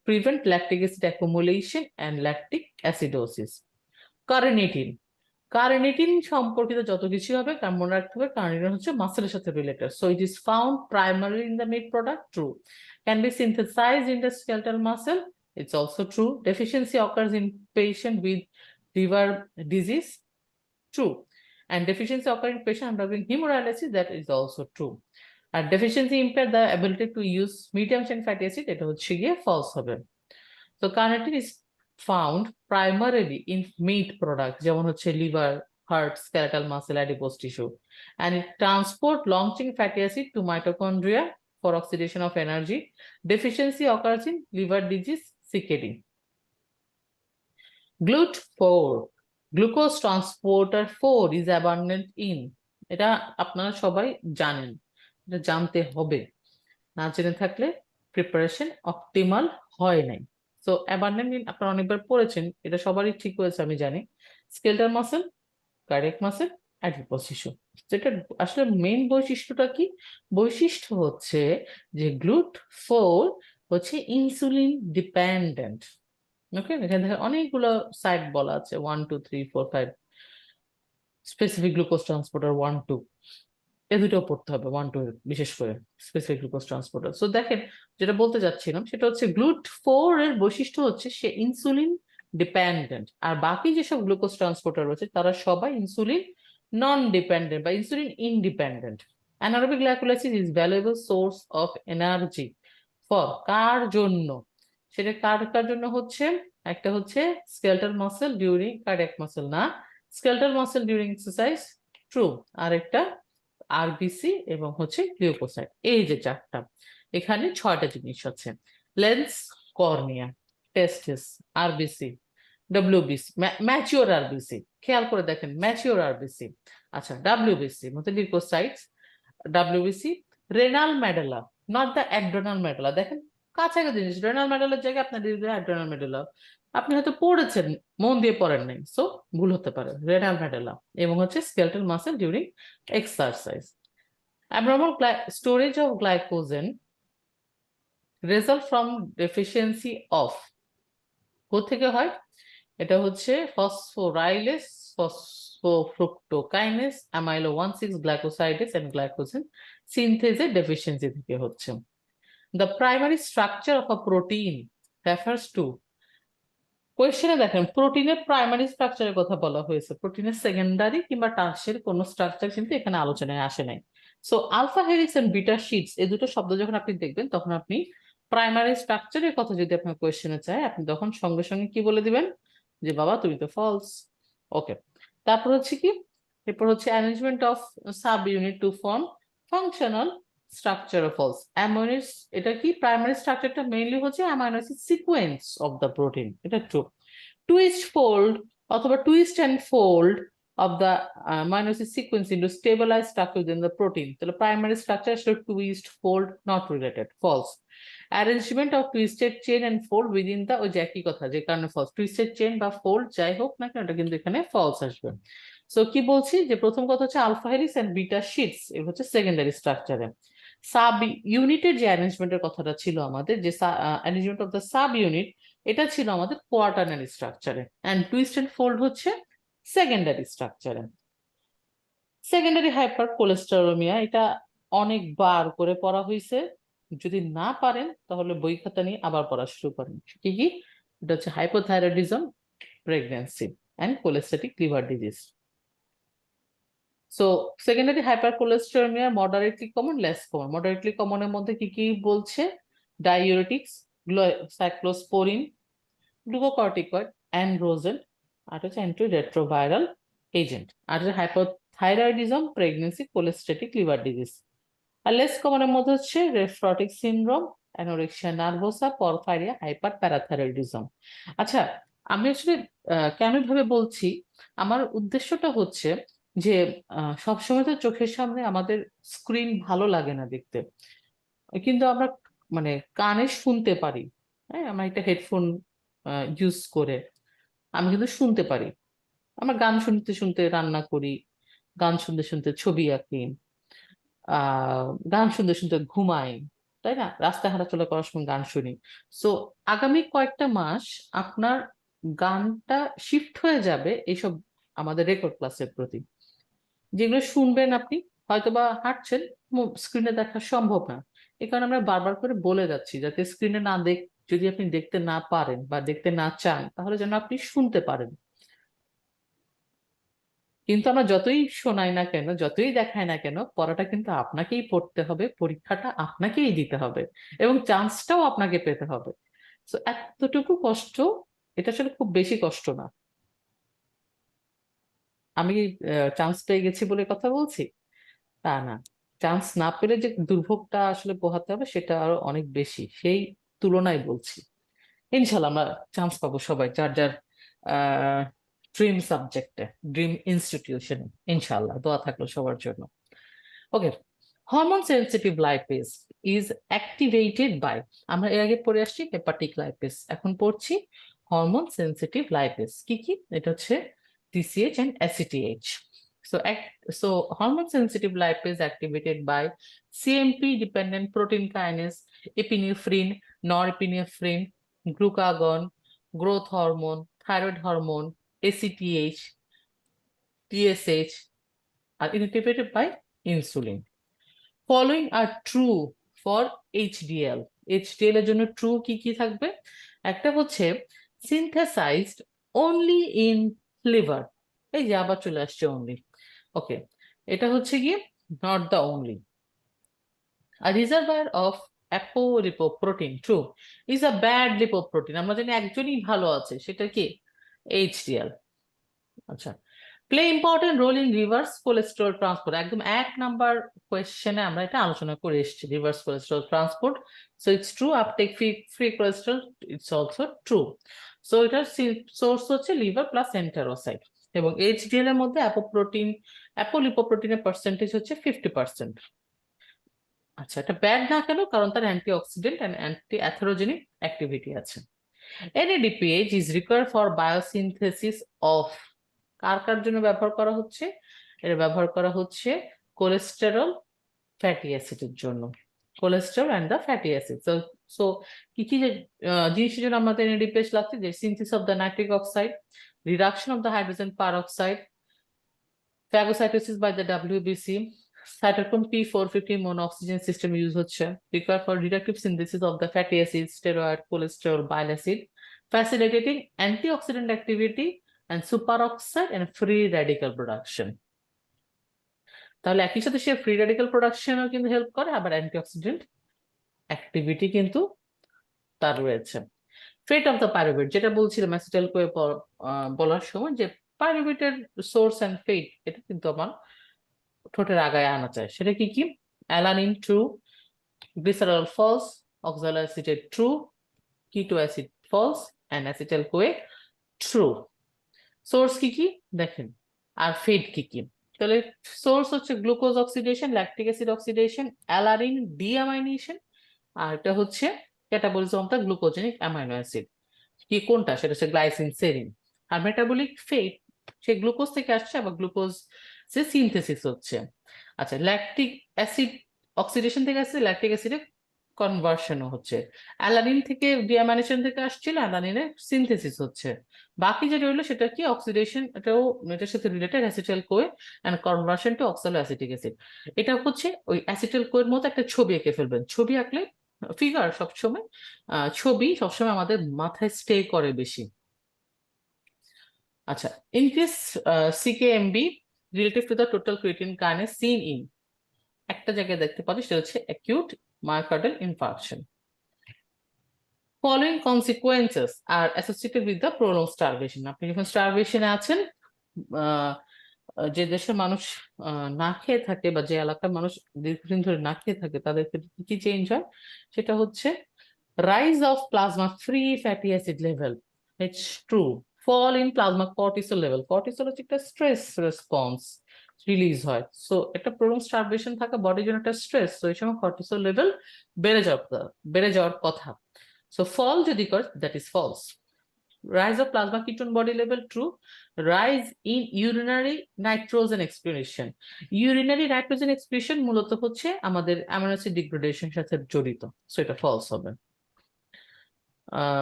Speaker 1: prevent lactic acid accumulation and lactic acidosis. Carnitine, carnitine সম্পর্কিত যত কিছু হবে তার মনে রাখতে হবে কার্নিটিন হচ্ছে মাসেলের সাথে related, so it is found primary in the meat product, true. Can be synthesized in the skeletal muscle, it's also true. Deficiency occurs in patient with liver disease, true. And deficiency occurs in patient undergoing hemodialysis, that is also true. And deficiency impair the ability to use medium chain fatty acid, এটা হচ্ছে গিয়ে false হবে। So carnitine is found primarily in meat products যেমন হচ্ছে liver, heart, skeletal muscle, adipose tissue, and it transport long chain fatty acid to mitochondria for oxidation of energy. Deficiency occurs in liver disease, CKD. GLUT4, glucose transporter 4 is abundant in, এটা আপনারা সবাই জানেন, এটা জানতে হবে, না জেনে থাকলে প্রিপারেশন অপটিমাল হয় নাই। সো অ্যাবান্ডেন্ট ইন আপনারা অনেকবার পড়েছেন, এটা সবারই ঠিক হয়েছে আমি জানি। Skeletal muscle, cardiac muscle, adipose tissue. যেটা আসলে মেইন বৈশিষ্ট্যটা কি? বৈশিষ্ট্য হচ্ছে যে GLUT4 হচ্ছে ইনসুলিন ডিপেন্ডেন্ট। ওকে, এখানে দেখেন অনেকগুলো সাইট বলা আছে, 1 2 3 4 5, স্পেসিফিক গ্লুকোজ ট্রান্সপোর্টার 1 2। এ দুটো পড়তে হবে 1 to 8, বিশেষ করে স্পেসিফিক গ্লুকোজ ট্রান্সপোর্টার। সো দেখেন, যেটা বলতে যাচ্ছিলাম সেটা হচ্ছে GLUT4 এর বৈশিষ্ট্য হচ্ছে সে ইনসুলিন ডিপেন্ডেন্ট, আর বাকি যেসব গ্লুকোজ ট্রান্সপোর্টার রয়েছে তারা সবাই ইনসুলিন নন ডিপেন্ডেন্ট বা insulin independent. Anaerobic glycolysis is valuable source of energy for কার জন্য, সেটা কার কার জন্য হচ্ছে, একটা হচ্ছে skeletal muscle during cardiac muscle না, skeletal muscle during exercise true, আর একটা আরবিসি এবং হচ্ছে লিউকোসাইট। এই যে চারটা, এখানে 6টা জিনিস আছে: লেন্স, কর্নিয়া, টেস্টিস, আরবিসি, ডব্লিউবিসি, ম্যাচিওর আরবিসি। খেয়াল করে দেখেন, ম্যাচিওর আরবিসি। আচ্ছা, ডাব্লিউবিসি মধ্যে leucocytes, WBC, renal medulla, not the adrenal medulla. দেখেন, কাছাকাছি জিনিস, রেনাল মেডুলার জায়গায় আপনার অ্যাড্রেনাল মেডুলা। আপনি হয়তো পড়েছেন, মন দিয়ে পড়েন নাই, সো ভুল হতে পারে। রেনাল মেডুলা এবং হচ্ছে skeletal muscle during exercise. Abnormal storage of glycogen result from deficiency of, কোথেকে হয়? এটা হচ্ছে phosphorylase, phosphofructokinase, amylo 1,6 glycosidase and glycogen সিনথেসের ডেফিসিয়েন্সি থেকে হচ্ছে। The primary structure of a protein refers to, কোয়েশ্চেনে দেখেন প্রোটিনের প্রাইমারি স্ট্রাকচারের কথা বলা হয়েছে, প্রোটিনের সেকেন্ডারি কিংবা টার্সিয়ারি কোনো স্ট্রাকচার কিন্তু এখানে আলোচনায় আসে নাই। So alpha helix and beta sheets, এই দুটো শব্দ যখন আপনি দেখবেন তখন আপনি প্রাইমারি স্ট্রাকচারের কথা যদি আপনার কোয়েশ্চেনে চায়, আপনি তখন সঙ্গে সঙ্গে কি বলে দিবেন, যে বাবা তুমি তো ফলস। ওকে, তারপর হচ্ছে কি, এরপর হচ্ছে arrangement of subunit to form functional structure of false amino. এটা কি, প্রাইমারি স্ট্রাকচারটা মেইনলি হচ্ছে amino acid sequence of the protein, এটা ট্রু। টুইস্ট ফোল্ড অথবা twist and fold of the amino acid sequence into stabilized structure within the protein, তাহলে primary structure আসলে twist fold, not related, false. Arrangement of twisted chain and fold within the, ওই যে একই কথা, যে কারণে ফলস, টুইস্টেড চেইন বা ফোল্ড যাই হোক না কেন, এটা কিন্তু এখানে ফলস আসবে। সো কি বলছি, যে প্রথম কথা হচ্ছে alpha helix and beta sheets, এগুলো হচ্ছে সেকেন্ডারি স্ট্রাকচারে। সাব ইউনিটের যে অ্যারেঞ্জমেন্টের কথাটা ছিল আমাদের, যে arrangement of the sub unit, এটা ছিল আমাদের কোয়াটারনারি স্ট্রাকচারে, অ্যান্ড টুইস্ট এন্ড ফোল্ড হচ্ছে সেকেন্ডারি স্ট্রাকচারে। সেকেন্ডারি হাইপার কোলেস্টেরোমিয়া, এটা অনেকবার করে পড়া হয়েছে, যদি না পারেন তাহলে বই খাতা নিয়ে আবার পড়া শুরু করেন। কি কি? এটা হচ্ছে hypothyroidism, pregnancy and cholestatic liver disease. So secondary hyper cholesterolaemia moderately common, less common. Moderately কমনের মধ্যে কি কি বলছে? ডাইউরেটিক্স, সাইক্লোস্পোরিন, গ্লুকোকর্টিকয়েড, অ্যান্ড্রোজেন, আর হচ্ছে অ্যান্টিরেট্রোভাইরাল এজেন্ট। আর hypothyroidism, pregnancy, cholestatic liver disease. আর লেস কমনের মধ্যে হচ্ছে nephrotic syndrome, anorexia nervosa, porphyria, hyper parathyroidism. আচ্ছা, আমি আসলে কেন ভাবে বলছি, আমার উদ্দেশ্যটা হচ্ছে যে সবসময় তো চোখের সামনে আমাদের স্ক্রিন ভালো লাগে না দেখতে, কিন্তু আমরা মানে কানে শুনতে পারি। হ্যাঁ, আমার একটা হেডফোন ইউজ করে আমি কিন্তু শুনতে পারি। আমরা গান শুনতে শুনতে রান্না করি, গান শুনতে শুনতে ছবি আঁকি, গান শুনতে শুনতে ঘুমাই, তাই না? রাস্তায় হাঁটাচলা করার সময় গান শুনি। সো আগামী কয়েকটা মাস আপনার গানটা শিফট হয়ে যাবে এইসব আমাদের রেকর্ড ক্লাসের প্রতি, যেগুলো শুনবেন আপনি, হয়তোবা হাঁটছেন, স্ক্রিনে দেখা সম্ভব না, এই কারণে আমরা বারবার করে বলে যাচ্ছি যাতে স্ক্রিনে না দেখ, যদি আপনি দেখতে না পারেন বা দেখতে না চান তাহলে যেন আপনি শুনতে পারেন। কিন্তু আমরা যতই শোনাই না কেন, যতই দেখাই না কেন, পড়াটা কিন্তু আপনাকেই পড়তে হবে, পরীক্ষাটা আপনাকেই দিতে হবে, এবং চান্সটাও আপনাকে পেতে হবে। তো এতটুকু কষ্ট, এটা আসলে খুব বেশি কষ্ট না। আমি চান্স পেয়ে গেছি বলে কথা বলছি তা না, চান্স না পেলে যে দুর্ভোগটা আসলে পোহাতে হবে সেটা আরো অনেক বেশি, সেই তুলনায় বলছি। ইনশাল্লাহ আমরা চান্স পাবো সবাই, যার যার ড্রিম সাবজেক্টে, ড্রিম ইনস্টিটিউশনে। ইনশাল্লাহ, দোয়া থাকলো সবার জন্য। Okay, hormone sensitive lipase is activated by, আমরা এর আগে পড়ে আসছি হেপাটিক লাইপেজ, এখন পড়ছি হরমোন সেন্সিটিভ লাইপেজ। কি কি? এটা হচ্ছে TCH and ACTH. So hormone sensitive lipase activated by CMP dependent protein kinase, epinephrine, norepinephrine, glucagon, growth hormone, thyroid hormone, ACTH, TSH are inhibited by insulin. Following R true for HDL. HDL এর জন্য true কি কি থাকবে? একটা হচ্ছে synthesised only in liver. এই যে আবার চলে আসছে অনলি। ওকে, এটা হচ্ছে গিয়ে not the only. A reservoir of apolipoprotein, true, is a bad lipoprotein. আমরা জানি একজনই ভালো আছে, সেটা কি? এইচডিএল। আচ্ছা, play important role in reverse cholesterol transport. একদম 1 নাম্বার কোয়েশ্চেনে আমরা এটা আলোচনা করে এসেছি, reverse cholesterol transport. So it's true, uptake free cholesterol, it's also true. So এটার সোর্স হচ্ছে লিভার প্লাস এন্টেরোসাইট, এবং এইচডিএল এর মধ্যে অ্যাপোলিপোপ্রোটিনের পার্সেন্টেজ হচ্ছে 50%। আচ্ছা, এটা ব্যাড না কেন? কারণ তার antioxidant and anti atherogenic activity আছে। NADPH is required for biosynthesis of, কার কার জন্য ব্যবহার করা হচ্ছে? এটা ব্যবহার করা হচ্ছে কোলেস্টেরল ফ্যাটি অ্যাসিডের জন্য, cholesterol and the fatty acid. So so কি কি জিনিসের জন্য আমাদের NADPH লাগছে? যে synthesis of the nitric oxide, reduction of the hydrogen peroxide, phagocytosis by the WBC, cytochrome P450 mono-oxygen system use হচ্ছে, required for reductive synthesis of the fatty acids, steroid, cholesterol, bile acid, facilitating antioxidant activity and superoxide and free radical production. তাহলে একই সাথে সে free radical প্রোডাকশনও কিন্তু help করে, আবার antioxidant activity কিন্তু তার রয়েছে। ফেট অফ দ্য পাইরুভেট, যেটা বলছিলাম অ্যাসিটাইল কোয়ে বলার সময়, যে পাইরুভেটের সোর্স অ্যান্ড ফেট এটা কিন্তু আমার ঠোঁটের আগায় আনা চাই। সেটা কি কি? Alanine true, glycerol false, oxaloacetate true, keto acid false, and acetyl CoA true. Source কি কি দেখেন, আর ফেড কি কি? তাহলে সোর্স হচ্ছে glucose oxidation, lactic acid oxidation, alanine deamination, আর এটা হচ্ছে catabolism of the glucogenic amino acid. কি কোনটা? সেটা হচ্ছে গ্লাইসিন সেরিন। আর মেটাবলিক ফেট সে গ্লুকোজ থেকে আসছে, আবার গ্লুকোজ সে সিনথেসিস হচ্ছে। আচ্ছা, ল্যাকটিক অ্যাসিড অক্সিডেশন থেকে আসছে, ল্যাকটিক অ্যাসিডে কনভার্সনও হচ্ছে। অ্যালানিন থেকে ডিঅ্যামাইনেশন থেকে আসছিল, অ্যালানিনের সিনথেসিস হচ্ছে। বাকি যেটা রইলো সেটা কি? অক্সিডেশন, এটাও এটার সাথে related, acetyl CoA and conversion to oxaloacetic acid. এটা হচ্ছে ওই অ্যাসিটাইল কোয়ের মতো একটা ছবি এঁকে ফেলবেন। ছবি আঁকলে ফিগার সবসময়, ছবি সবসময় আমাদের মাথায় স্টে করে বেশি। আচ্ছা, increase CKMB relative to the total creatine kinase seen in, একটা জায়গায় দেখতে পারি, সেটা হচ্ছে acute myocardial infarction. Following consequences R associated with the prolong starvation. আপনি যখন স্টারভেশনে আছেন, আহ, যে দেশের মানুষ না খেয়ে থাকে, বা যে এলাকার মানুষ দীর্ঘদিন ধরে না খেয়ে থাকে, তাদের ক্ষেত্রে কি কি চেঞ্জ হয়? সেটা হচ্ছে rise of plasma free fatty acid level, it's true. Fall in plasma cortisol level, cortisol হচ্ছে একটা স্ট্রেস রেসপন্স রিলিজ হয়। সো একটা প্রলং স্টারভেশন থাকা বডির জন্য একটা স্ট্রেস, তো এই সময় কর্টিসল লেভেল বেড়ে যাওয়ার কথা। সো ফল যদি করে, that is false. Rise of plasma ketone body level, true. Rise in urinary nitrogen excretion, urinary nitrogen excretion মূলত হচ্ছে আমাদের অ্যামিনো অ্যাসিড ডিগ্রেডেশন সাথে জড়িত, সো এটা ফলস হবে।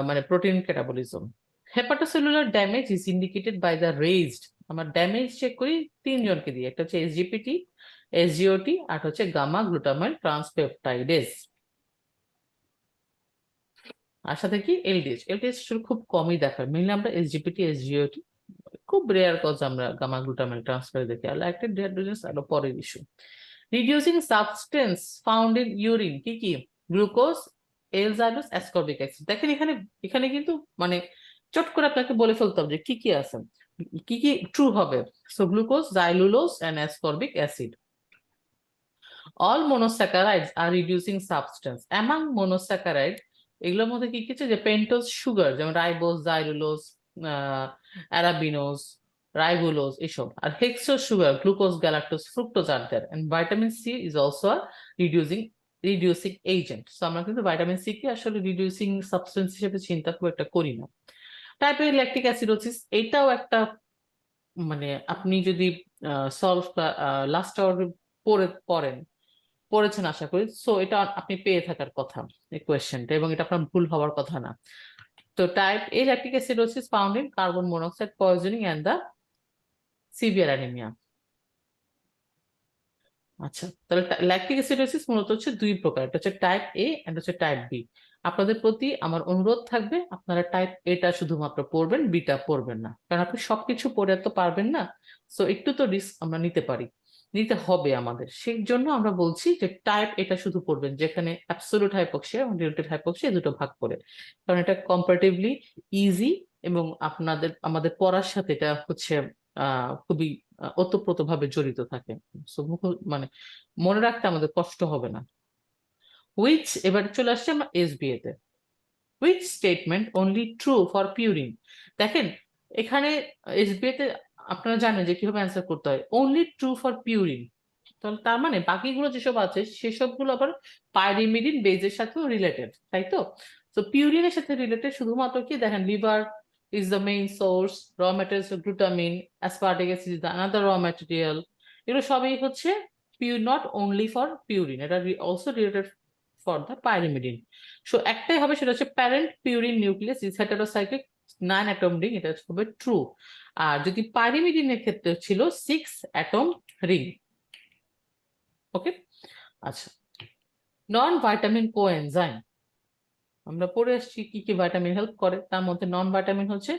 Speaker 1: মানে protein catabolism. Hepatocellular damage is indicated by the raised, আমরা damage check করি 3জনকে দিয়ে, একটা হচ্ছে এসজিপিটি, এসজিওটি, আর হচ্ছে গামা গ্লুটামাইল ট্রান্সপেপটাইডেজ, আর সাথে কি এলডিএইচ। এলডিএইচ খুব কমই দেখায়, মেনলি আমরা এসজিপিটি, এসজিওটি, খুব রেয়ার কজ আমরা গামা গ্লুটামাইল ট্রান্সফার দেখি। আর ল্যাকটেট ডিহাইড্রোজেনেস আরো পরের issue. Reducing substance found in urine কি কি? Glucose, L xylose, ascorbic acid. দেখেন এখানে এখানে কিন্তু মানে চট করে আপনাকে বলে ফেলতে হবে যে কি কি আছে, কি কি ট্রু হবে। So glucose, xylulose and ascorbic acid. All monosaccharides are reducing substance. Among monosaccharide এগুলোর মধ্যে কি কি আছে? যে পেন্টোজ সুগার, যেমন রাইবোজ, জাইলুলোজ, অ্যারাবিনোজ, রাইবুলোজ, এসব। আর hexose sugar, glucose, galactose, fructose আর there. And vitamin C is also a reducing agent. So আমরা কিন্তু ভিটামিন সি কে আসলে রিডিউসিং সাবস্টেন্স হিসেবে চিন্তা খুব একটা করি না। টাইপ এ ল্যাকটিক অ্যাসিডোসিস, এটাও একটা, মানে আপনি যদি সলভ লাস্ট আওয়ার পড়েন, পড়েছেন আশা করি, সো এটা আপনি পেয়ে থাকার কথা এই কোয়েশ্চেনটা, এবং এটা আপনার ভুল হওয়ার কথা না। তো type A lactic acidosis found in carbon monoxide poisoning and the severe anaemia. আচ্ছা, তাহলে ল্যাকটিক অ্যাসিডোসিস মূলত হচ্ছে দুই প্রকার, এটা হচ্ছে টাইপ এ এন্ড হচ্ছে টাইপ বি। আপনাদের প্রতি আমার অনুরোধ থাকবে আপনারা টাইপ এটা শুধুমাত্র পড়বেন, বিটা পড়বেন না, কারণ আপনি সবকিছু পড়ে তো পারবেন না। সো একটু তো রিস্ক আমরা নিতে পারি, নিতে হবে আমাদের, সেই জন্য আমরা বলছি যে টাইপ এটা শুধু পড়বেন, যেখানে অ্যাবসোলিউট হাইপক্সিয়া এবং রিলেটিভ হাইপক্সিয়া দুটো ভাগ করে, কারণ এটা কম্পারেটিভলি ইজি এবং আমাদের পড়ার সাথে এটা হচ্ছে খুবই ওতপ্রোতভাবে জড়িত থাকে। So, মানে মনে রাখতে আমাদের কষ্ট হবে না। হুইচ, এবার চলে আসছে আমরা এসবিএ তে। Which statement only true for purine. দেখেন এখানে এসবিএ তে আপনারা জানেন যে কিভাবে অ্যান্সার করতে হয়, অনলি ট্রু ফর পিউরিন। তাহলে তার মানে বাকিগুলো যেসব আছে সেসবগুলো আবার পাইরিমিডিন বেজের সাথেও রিলেটেড, তাই তো? তো পিউরিনের সাথে রিলেটেড শুধুমাত্র কি, দেখেন liver is the main source, raw materials glutamine, aspartic acid is the another raw material. এগুলো সবই হচ্ছে pure, not only for purine, এটা also related for the pyrimidine. So একটাই হবে, সেটা হচ্ছে parent purine nucleus is heterocyclic 9 atom ring, এটা হবে ট্রু। আর যদি পাইরিমিডিনের ক্ষেত্রে ছিল 6 অ্যাটম রিং। ওকে, আচ্ছা। নন ভাইটামিন কোএনজাইম, আমরা পড়ে আসছি কি কি ভাইটামিন হেল্প করে, তার মধ্যে নন ভাইটামিন হচ্ছে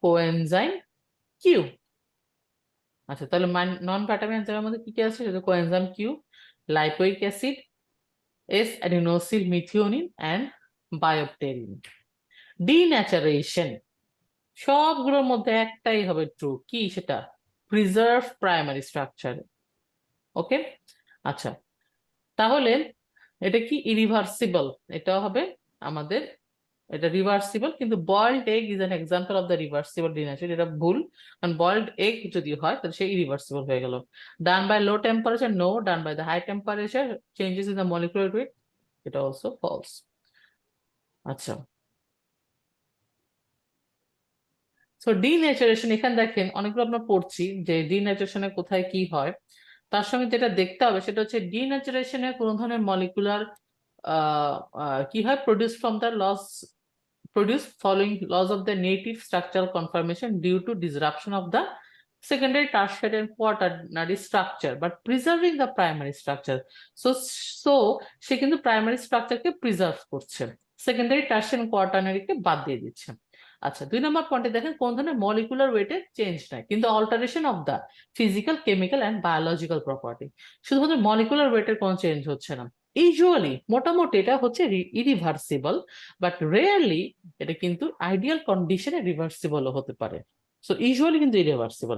Speaker 1: কোএনজাইম কিউ। আচ্ছা, তাহলে নন ভাইটামিন এনজাইমের মধ্যে কি কি আছে, সেটা coenzyme Q, lipoic acid, S adenosyl methionine and biopterin. Denaturation, সবগুলোর মধ্যে একটাই হবে ট্রু, কি সেটা, প্রিজার্ভ প্রাইমারি স্ট্রাকচার। ওকে, আচ্ছা, তাহলে এটা কি ইরিভার্সিবল, এটাও হবে আমাদের, এটা রিভার্সিবল, কিন্তু boiled egg is an example of the reversible denature, এটা ভুল, কারণ বয়েলড এগ যদি হয় তাহলে সে ইরিভার্সিবল হয়ে গেল। Done by low temperature, no, done by the high temperature changes in the molecular weight, এটা অলসো ফলস। আচ্ছা, সো ডিন্যাচারেশন, এখানে দেখেন অনেকগুলো আমরা পড়ছি যে ডিন্যাচারেশনে কোথায় কি হয়, তার সঙ্গে যেটা দেখতে হবে সেটা হচ্ছে ডিন্যাচারেশনে কোন ধরনের মলিকুলার কি হয়, produce from the laws, produce following laws of the native structural conformation due to disruption of the secondary, tertiary, and quaternary structure, but preserving the primary structure. So সে কিন্তু প্রাইমারি স্ট্রাকচারকে প্রিজার্ভ করছে, secondary, tertiary, quaternary কে বাদ দিয়ে দিচ্ছে। আচ্ছা, 2 নম্বর পয়েন্টে দেখেন কোন ধরনের মলিকুলার ওয়েটে চেঞ্জ নাই, কিন্তু alteration of the physical, chemical and biological property, শুধুমাত্র মলিকুলার ওয়েটের কোনো চেঞ্জ হচ্ছে না। ইউজুয়ালি মোটামুটি এটা হচ্ছে ইরিভার্সিবল, বাট রেয়ারলি এটা কিন্তু আইডিয়াল কন্ডিশনে রিভার্সিবলও হতে পারে। সো ইউজুয়ালি কিন্তু ইরিভার্সিবল।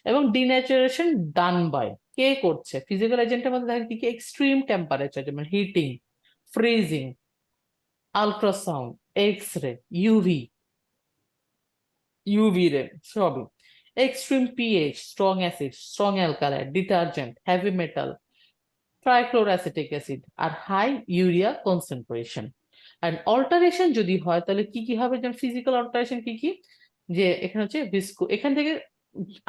Speaker 1: এবং ডিন্যাচারেশন ডান বাই, কে করছে, ফিজিক্যাল এজেন্টের মধ্যে দেখেন কি কি, এক্সট্রিম টেম্পারেচার যেমন heating, freezing, ultrasound, X ray, UV, UV ray, সবই। Extreme pH, strong acid, strong alkaloid, detergent, heavy metal, trichloroacetic acid, আর হাই ইউরিয়া কনসেন্ট্রেশন। আর অল্টারেশন যদি হয় তাহলে কি কি হবে, যেমন ফিজিক্যাল অল্টারেশন কি কি, যে এখানে হচ্ছে ভিস্কো, এখান থেকে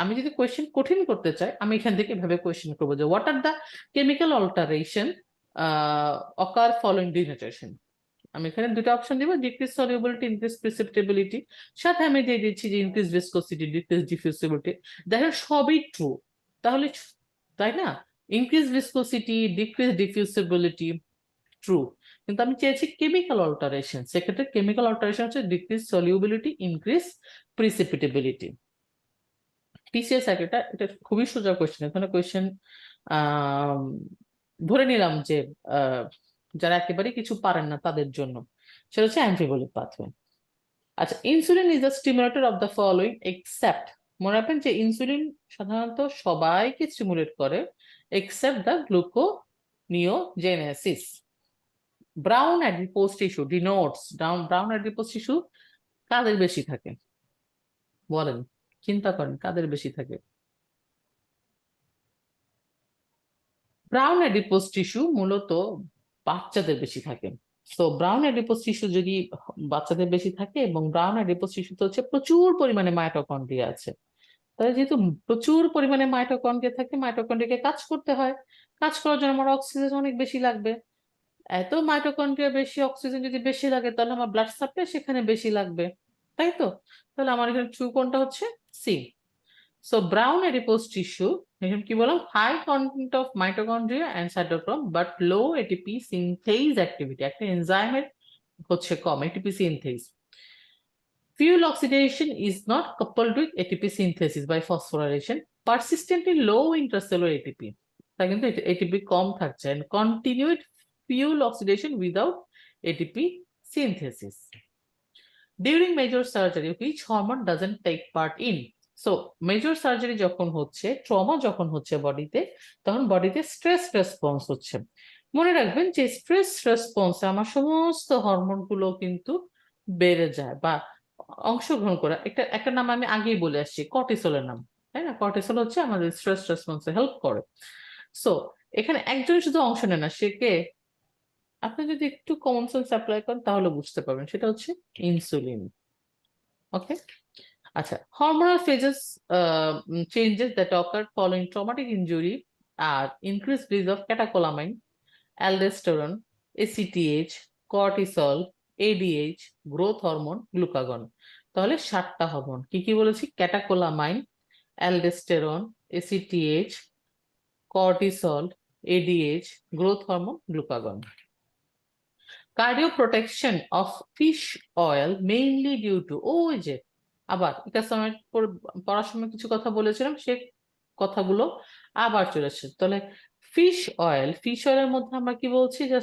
Speaker 1: আমি যদি কোয়েশ্চেন কঠিন করতে চাই আমি এখান থেকে ভাবে কোয়েশ্চেন করবো যে what are the chemical alteration ochre following denaturation. আমি এখানে দুটো অপশন দিব, ডিক্রিজ সলিউবিলিটি, ইনক্রিজ প্রিসিপিটেবিলিটি, সাথে আমি দিয়ে দিচ্ছি যে ইনক্রিজ ভিসকোসিটি, ডিক্রিজ ডিফিউসিবিলিটি। দেখেন সবই ট্রু, তাহলে তাই না, ইনক্রিজ ভিসকোসিটি, ডিক্রিজ ডিফিউসিবিলিটি ট্রু, কিন্তু আমি চেয়েছি কেমিক্যাল অল্টারেশন, সেক্ষেত্রে কেমিক্যাল অল্টারেশন হচ্ছে ডিক্রিজ সলিউবিলিটি, ইনক্রিজ প্রিসিপিটেবিলিটি। পিসিএস এটা এটা খুবই সোজা কোয়েশ্চেন, এখানে কোয়েশ্চেন ধরে নিলাম যে আহ, যারা একেবারে কিছু পারেন না তাদের জন্য, সেটা হচ্ছে অ্যান্টিবলিক পাথওয়ে। আচ্ছা, insulin is the stimulator of the following except, মনে রাখবেন যে ইনসুলিন সাধারণত সবাইকে স্টিমুলেট করে except the gluconeogenesis. Brown adipose tissue denotes, brown adipose tissue কাদের বেশি থাকে বলেন, চিন্তা করেন কাদের বেশি থাকে। ব্রাউন অ্যাডিপোজ টিস্যু মূলত বাচ্চাদের বেশি থাকে। তো ব্রাউন অ্যাডিপোজ টিস্যু যদি বাচ্চাদের বেশি থাকে, এবং ব্রাউন অ্যাডিপোজ টিস্যুতে হচ্ছে প্রচুর পরিমাণে মাইটোকন্ড্রিয়া আছে, তাহলে যেহেতু প্রচুর পরিমাণে মাইটোকন্ড্রিয়া থাকে, মাইটোকন্ড্রিয়াকে কাজ করতে হয়, কাজ করার জন্য আমার অক্সিজেন অনেক বেশি লাগবে। এত মাইটোকন্ড্রিয়া বেশি, অক্সিজেন যদি বেশি লাগে তাহলে আমার ব্লাড সাপ্লাই সেখানে বেশি লাগবে, তাই তো? তাহলে আমার এখানে ট্রু কোনটা হচ্ছে, C. So brown adipose tissue, এখানে কি বললাম, high content of mitochondria and cytochrome but low ATP synthase activity, একটা এনজাইমের হচ্ছে কম ATP synthase. Fuel oxidation is not coupled with ATP synthesis by phosphorylation. Persistently low intracellular ATP, তা কিন্তু ATP কম থাকছে, and continued fuel oxidation without ATP synthesis. During major surgery, which hormone doesn't take part in? So major surgery যখন হচ্ছে, trauma যখন হচ্ছে বডিতে, তখন বডিতে স্ট্রেস রেসপন্স হচ্ছে। মনে রাখবেন যে স্ট্রেস রেসপন্সে আমার সমস্ত হরমোনগুলো কিন্তু বেড়ে যায় বা অংশগ্রহণ করে। একটা একটা নাম আমি আগেই বলে আসছি, কর্টিসলের নাম, তাই না? কর্টিসল হচ্ছে আমাদের স্ট্রেস রেসপন্সে হেল্প করে। সো এখানে একজন শুধু অংশ নেয় না, সে কে? আপনি যদি একটু কমন সেন্স অ্যাপ্লাই করেন তাহলে বুঝতে পারবেন, সেটা হচ্ছে ইনসুলিন। ওকে, আচ্ছা, hormonal phases changes that occur following traumatic injury are increase risk of catecholamine, aldosterone, ACTH, cortisol, ADH, growth hormone, glucagon. তাহলে 7টা হরমোন কি কি বলেছি? Catecholamine, aldosterone, ACTH, cortisol, ADH, growth hormone, glucagon. Cardio protection of fish oil mainly due to, ওই যে আবার এটা সময় পড়ার সময় কিছু কথা বলেছিলাম, সে কথাগুলো আবার চলে আসছে। তাহলে ফিশ অয়েলের মধ্যে আমরা কি বলছি, যে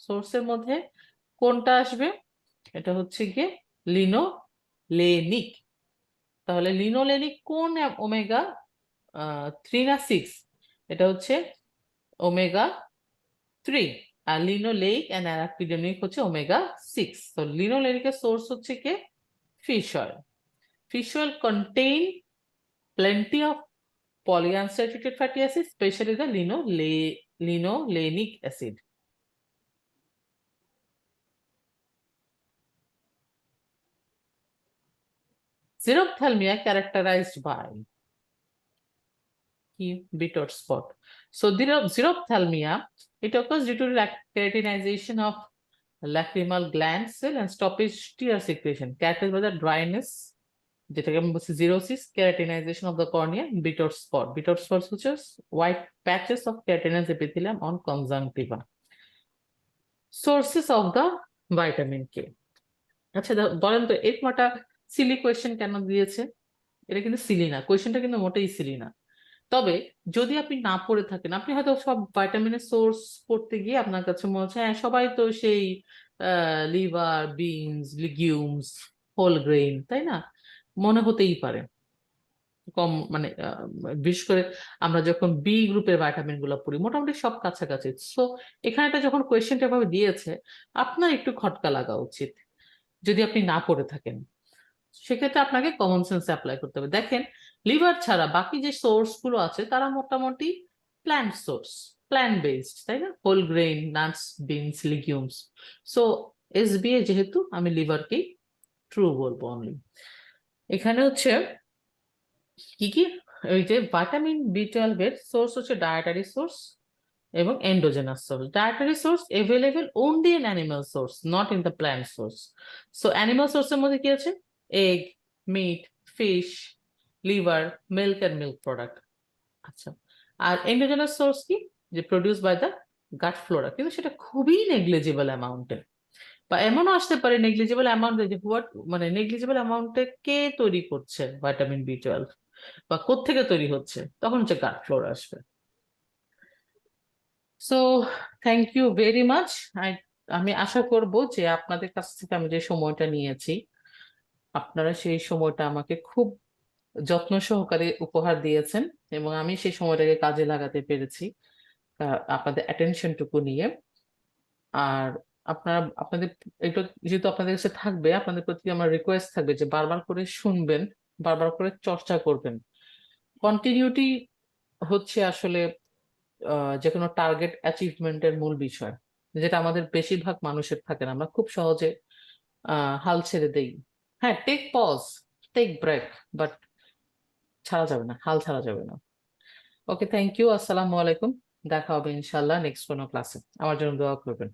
Speaker 1: সোর্সের মধ্যে কোনটা আসবে? এটা হচ্ছে গিয়ে লিনোলেনিক। তাহলে লিনোলেনিক কোন ওমেগা 3 না 6? এটা হচ্ছে ওমেগা 3। আর লিনোলেইক অ্যান্ড অ্যারাকিডোনিক হচ্ছে ওমেগা 6। তো লিনোলেনিকের সোর্স হচ্ছে কি? Fish oil. Fish oil contain plenty of polyunsaturated fatty acids, especially the linolenic acid. Xerophthalmia characterized by bitter spot. So xerophthalmia, it occurs due to keratinization of lacrimal gland cell and stoppage tear secretion, characterized by the dryness, যেটাকে আমি বলছি xerosis, keratinization of the cornea, Bitot spot হচ্ছে white patches of keratinize epithelium on conjunctiva. Sources of the vitamin K. আচ্ছা বলেন তো, এই কটা Seely question কেন দিয়েছে? এটা কিন্তু সিলি না, কোয়েশ্চেনটা কিন্তু মোটেই সিলি না। তবে যদি আপনি না পড়ে থাকেন, আপনি হয়তো সব ভাইটামিনের সোর্স পড়তে গিয়ে আপনার কাছে মনে হচ্ছে হ্যাঁ সবাই তো সেই লিভার, বিনস, লিগিউমস, হোল গ্রেইন, তাই না? মনে হতেই পারে কম, মানে বিশেষ করে আমরা যখন বি গ্রুপের ভাইটামিন গুলো পড়ি মোটামুটি সব কাছাকাছি। সো এখানেটা যখন কোয়েশ্চেনটা ভাবে দিয়েছে, আপনার একটু খটকা লাগা উচিত যদি আপনি না পড়ে থাকেন। সেক্ষেত্রে আপনাকে কমন সেন্স অ্যাপ্লাই করতে হবে। দেখেন, লিভার ছাড়া বাকি যে সোর্স গুলো আছে তারা মোটামুটি প্ল্যান্ট সোর্স, প্ল্যান্ট বেসড, তাই না? Whole grain, nuts, beans, legumes. So SBA যেহেতু, আমি লিভারকেই ট্রু বলবো অনলি। এখানে হচ্ছে কি কি, ওই যে ভিটামিন B12 এর সোর্স হচ্ছে ডায়েটারি সোর্স এবং endogenous source. Dietary source available only in animal source, not in the plant source. So animal সোর্সের মধ্যে কি আছে? Egg, meat, fish, liver, milk and milk product. আচ্ছা, আর এন্ডোজেনাস সোর্স কি? যে produce by the gut flora, কিন্তু সেটা খুবই নেগলিজিবল অ্যামাউন্টে, বা এমনও আসতে পারে নেগলিজিবল অ্যামাউন্টে, যে হোয়াট মানে নেগলিজিবল অ্যামাউন্টে কে তৈরি করছে ভিটামিন B12 বা কোত্থেকে তৈরি হচ্ছে, তখন হচ্ছে গাট ফ্লোরা আসবে। So thank you very much. আমি আশা করব যে আপনাদের কাছ থেকে আমি যে সময়টা নিয়েছি, আপনারা সেই সময়টা আমাকে খুব যত্ন সহকারে উপহার দিয়েছেন এবং আমি সেই সময়টাকে কাজে লাগাতে পেরেছি আপনাদের অ্যাটেনশনটুকু নিয়ে। আর আপনাদের এটা যেহেতু আপনাদের কাছে থাকবে, আপনাদের প্রতি আমার রিকোয়েস্ট থাকবে যে বারবার করে শুনবেন, বারবার করে চর্চা করবেন। কন্টিনিউটি হচ্ছে আসলে যে কোনো টার্গেট অ্যাচিভমেন্টের মূল বিষয়, যেটা আমাদের বেশিরভাগ মানুষের থাকে না। আমরা খুব সহজে হাল ছেড়ে দেই। হ্যাঁ, take pause, take break, but ছাড়া যাবে না, হাল ছাড়া যাবে না। ওকে, থ্যাংক ইউ, আসসালামু আলাইকুম। দেখা হবে ইনশাল্লাহ নেক্সট কোনো ক্লাসে। আমার জন্য দোয়া করবেন।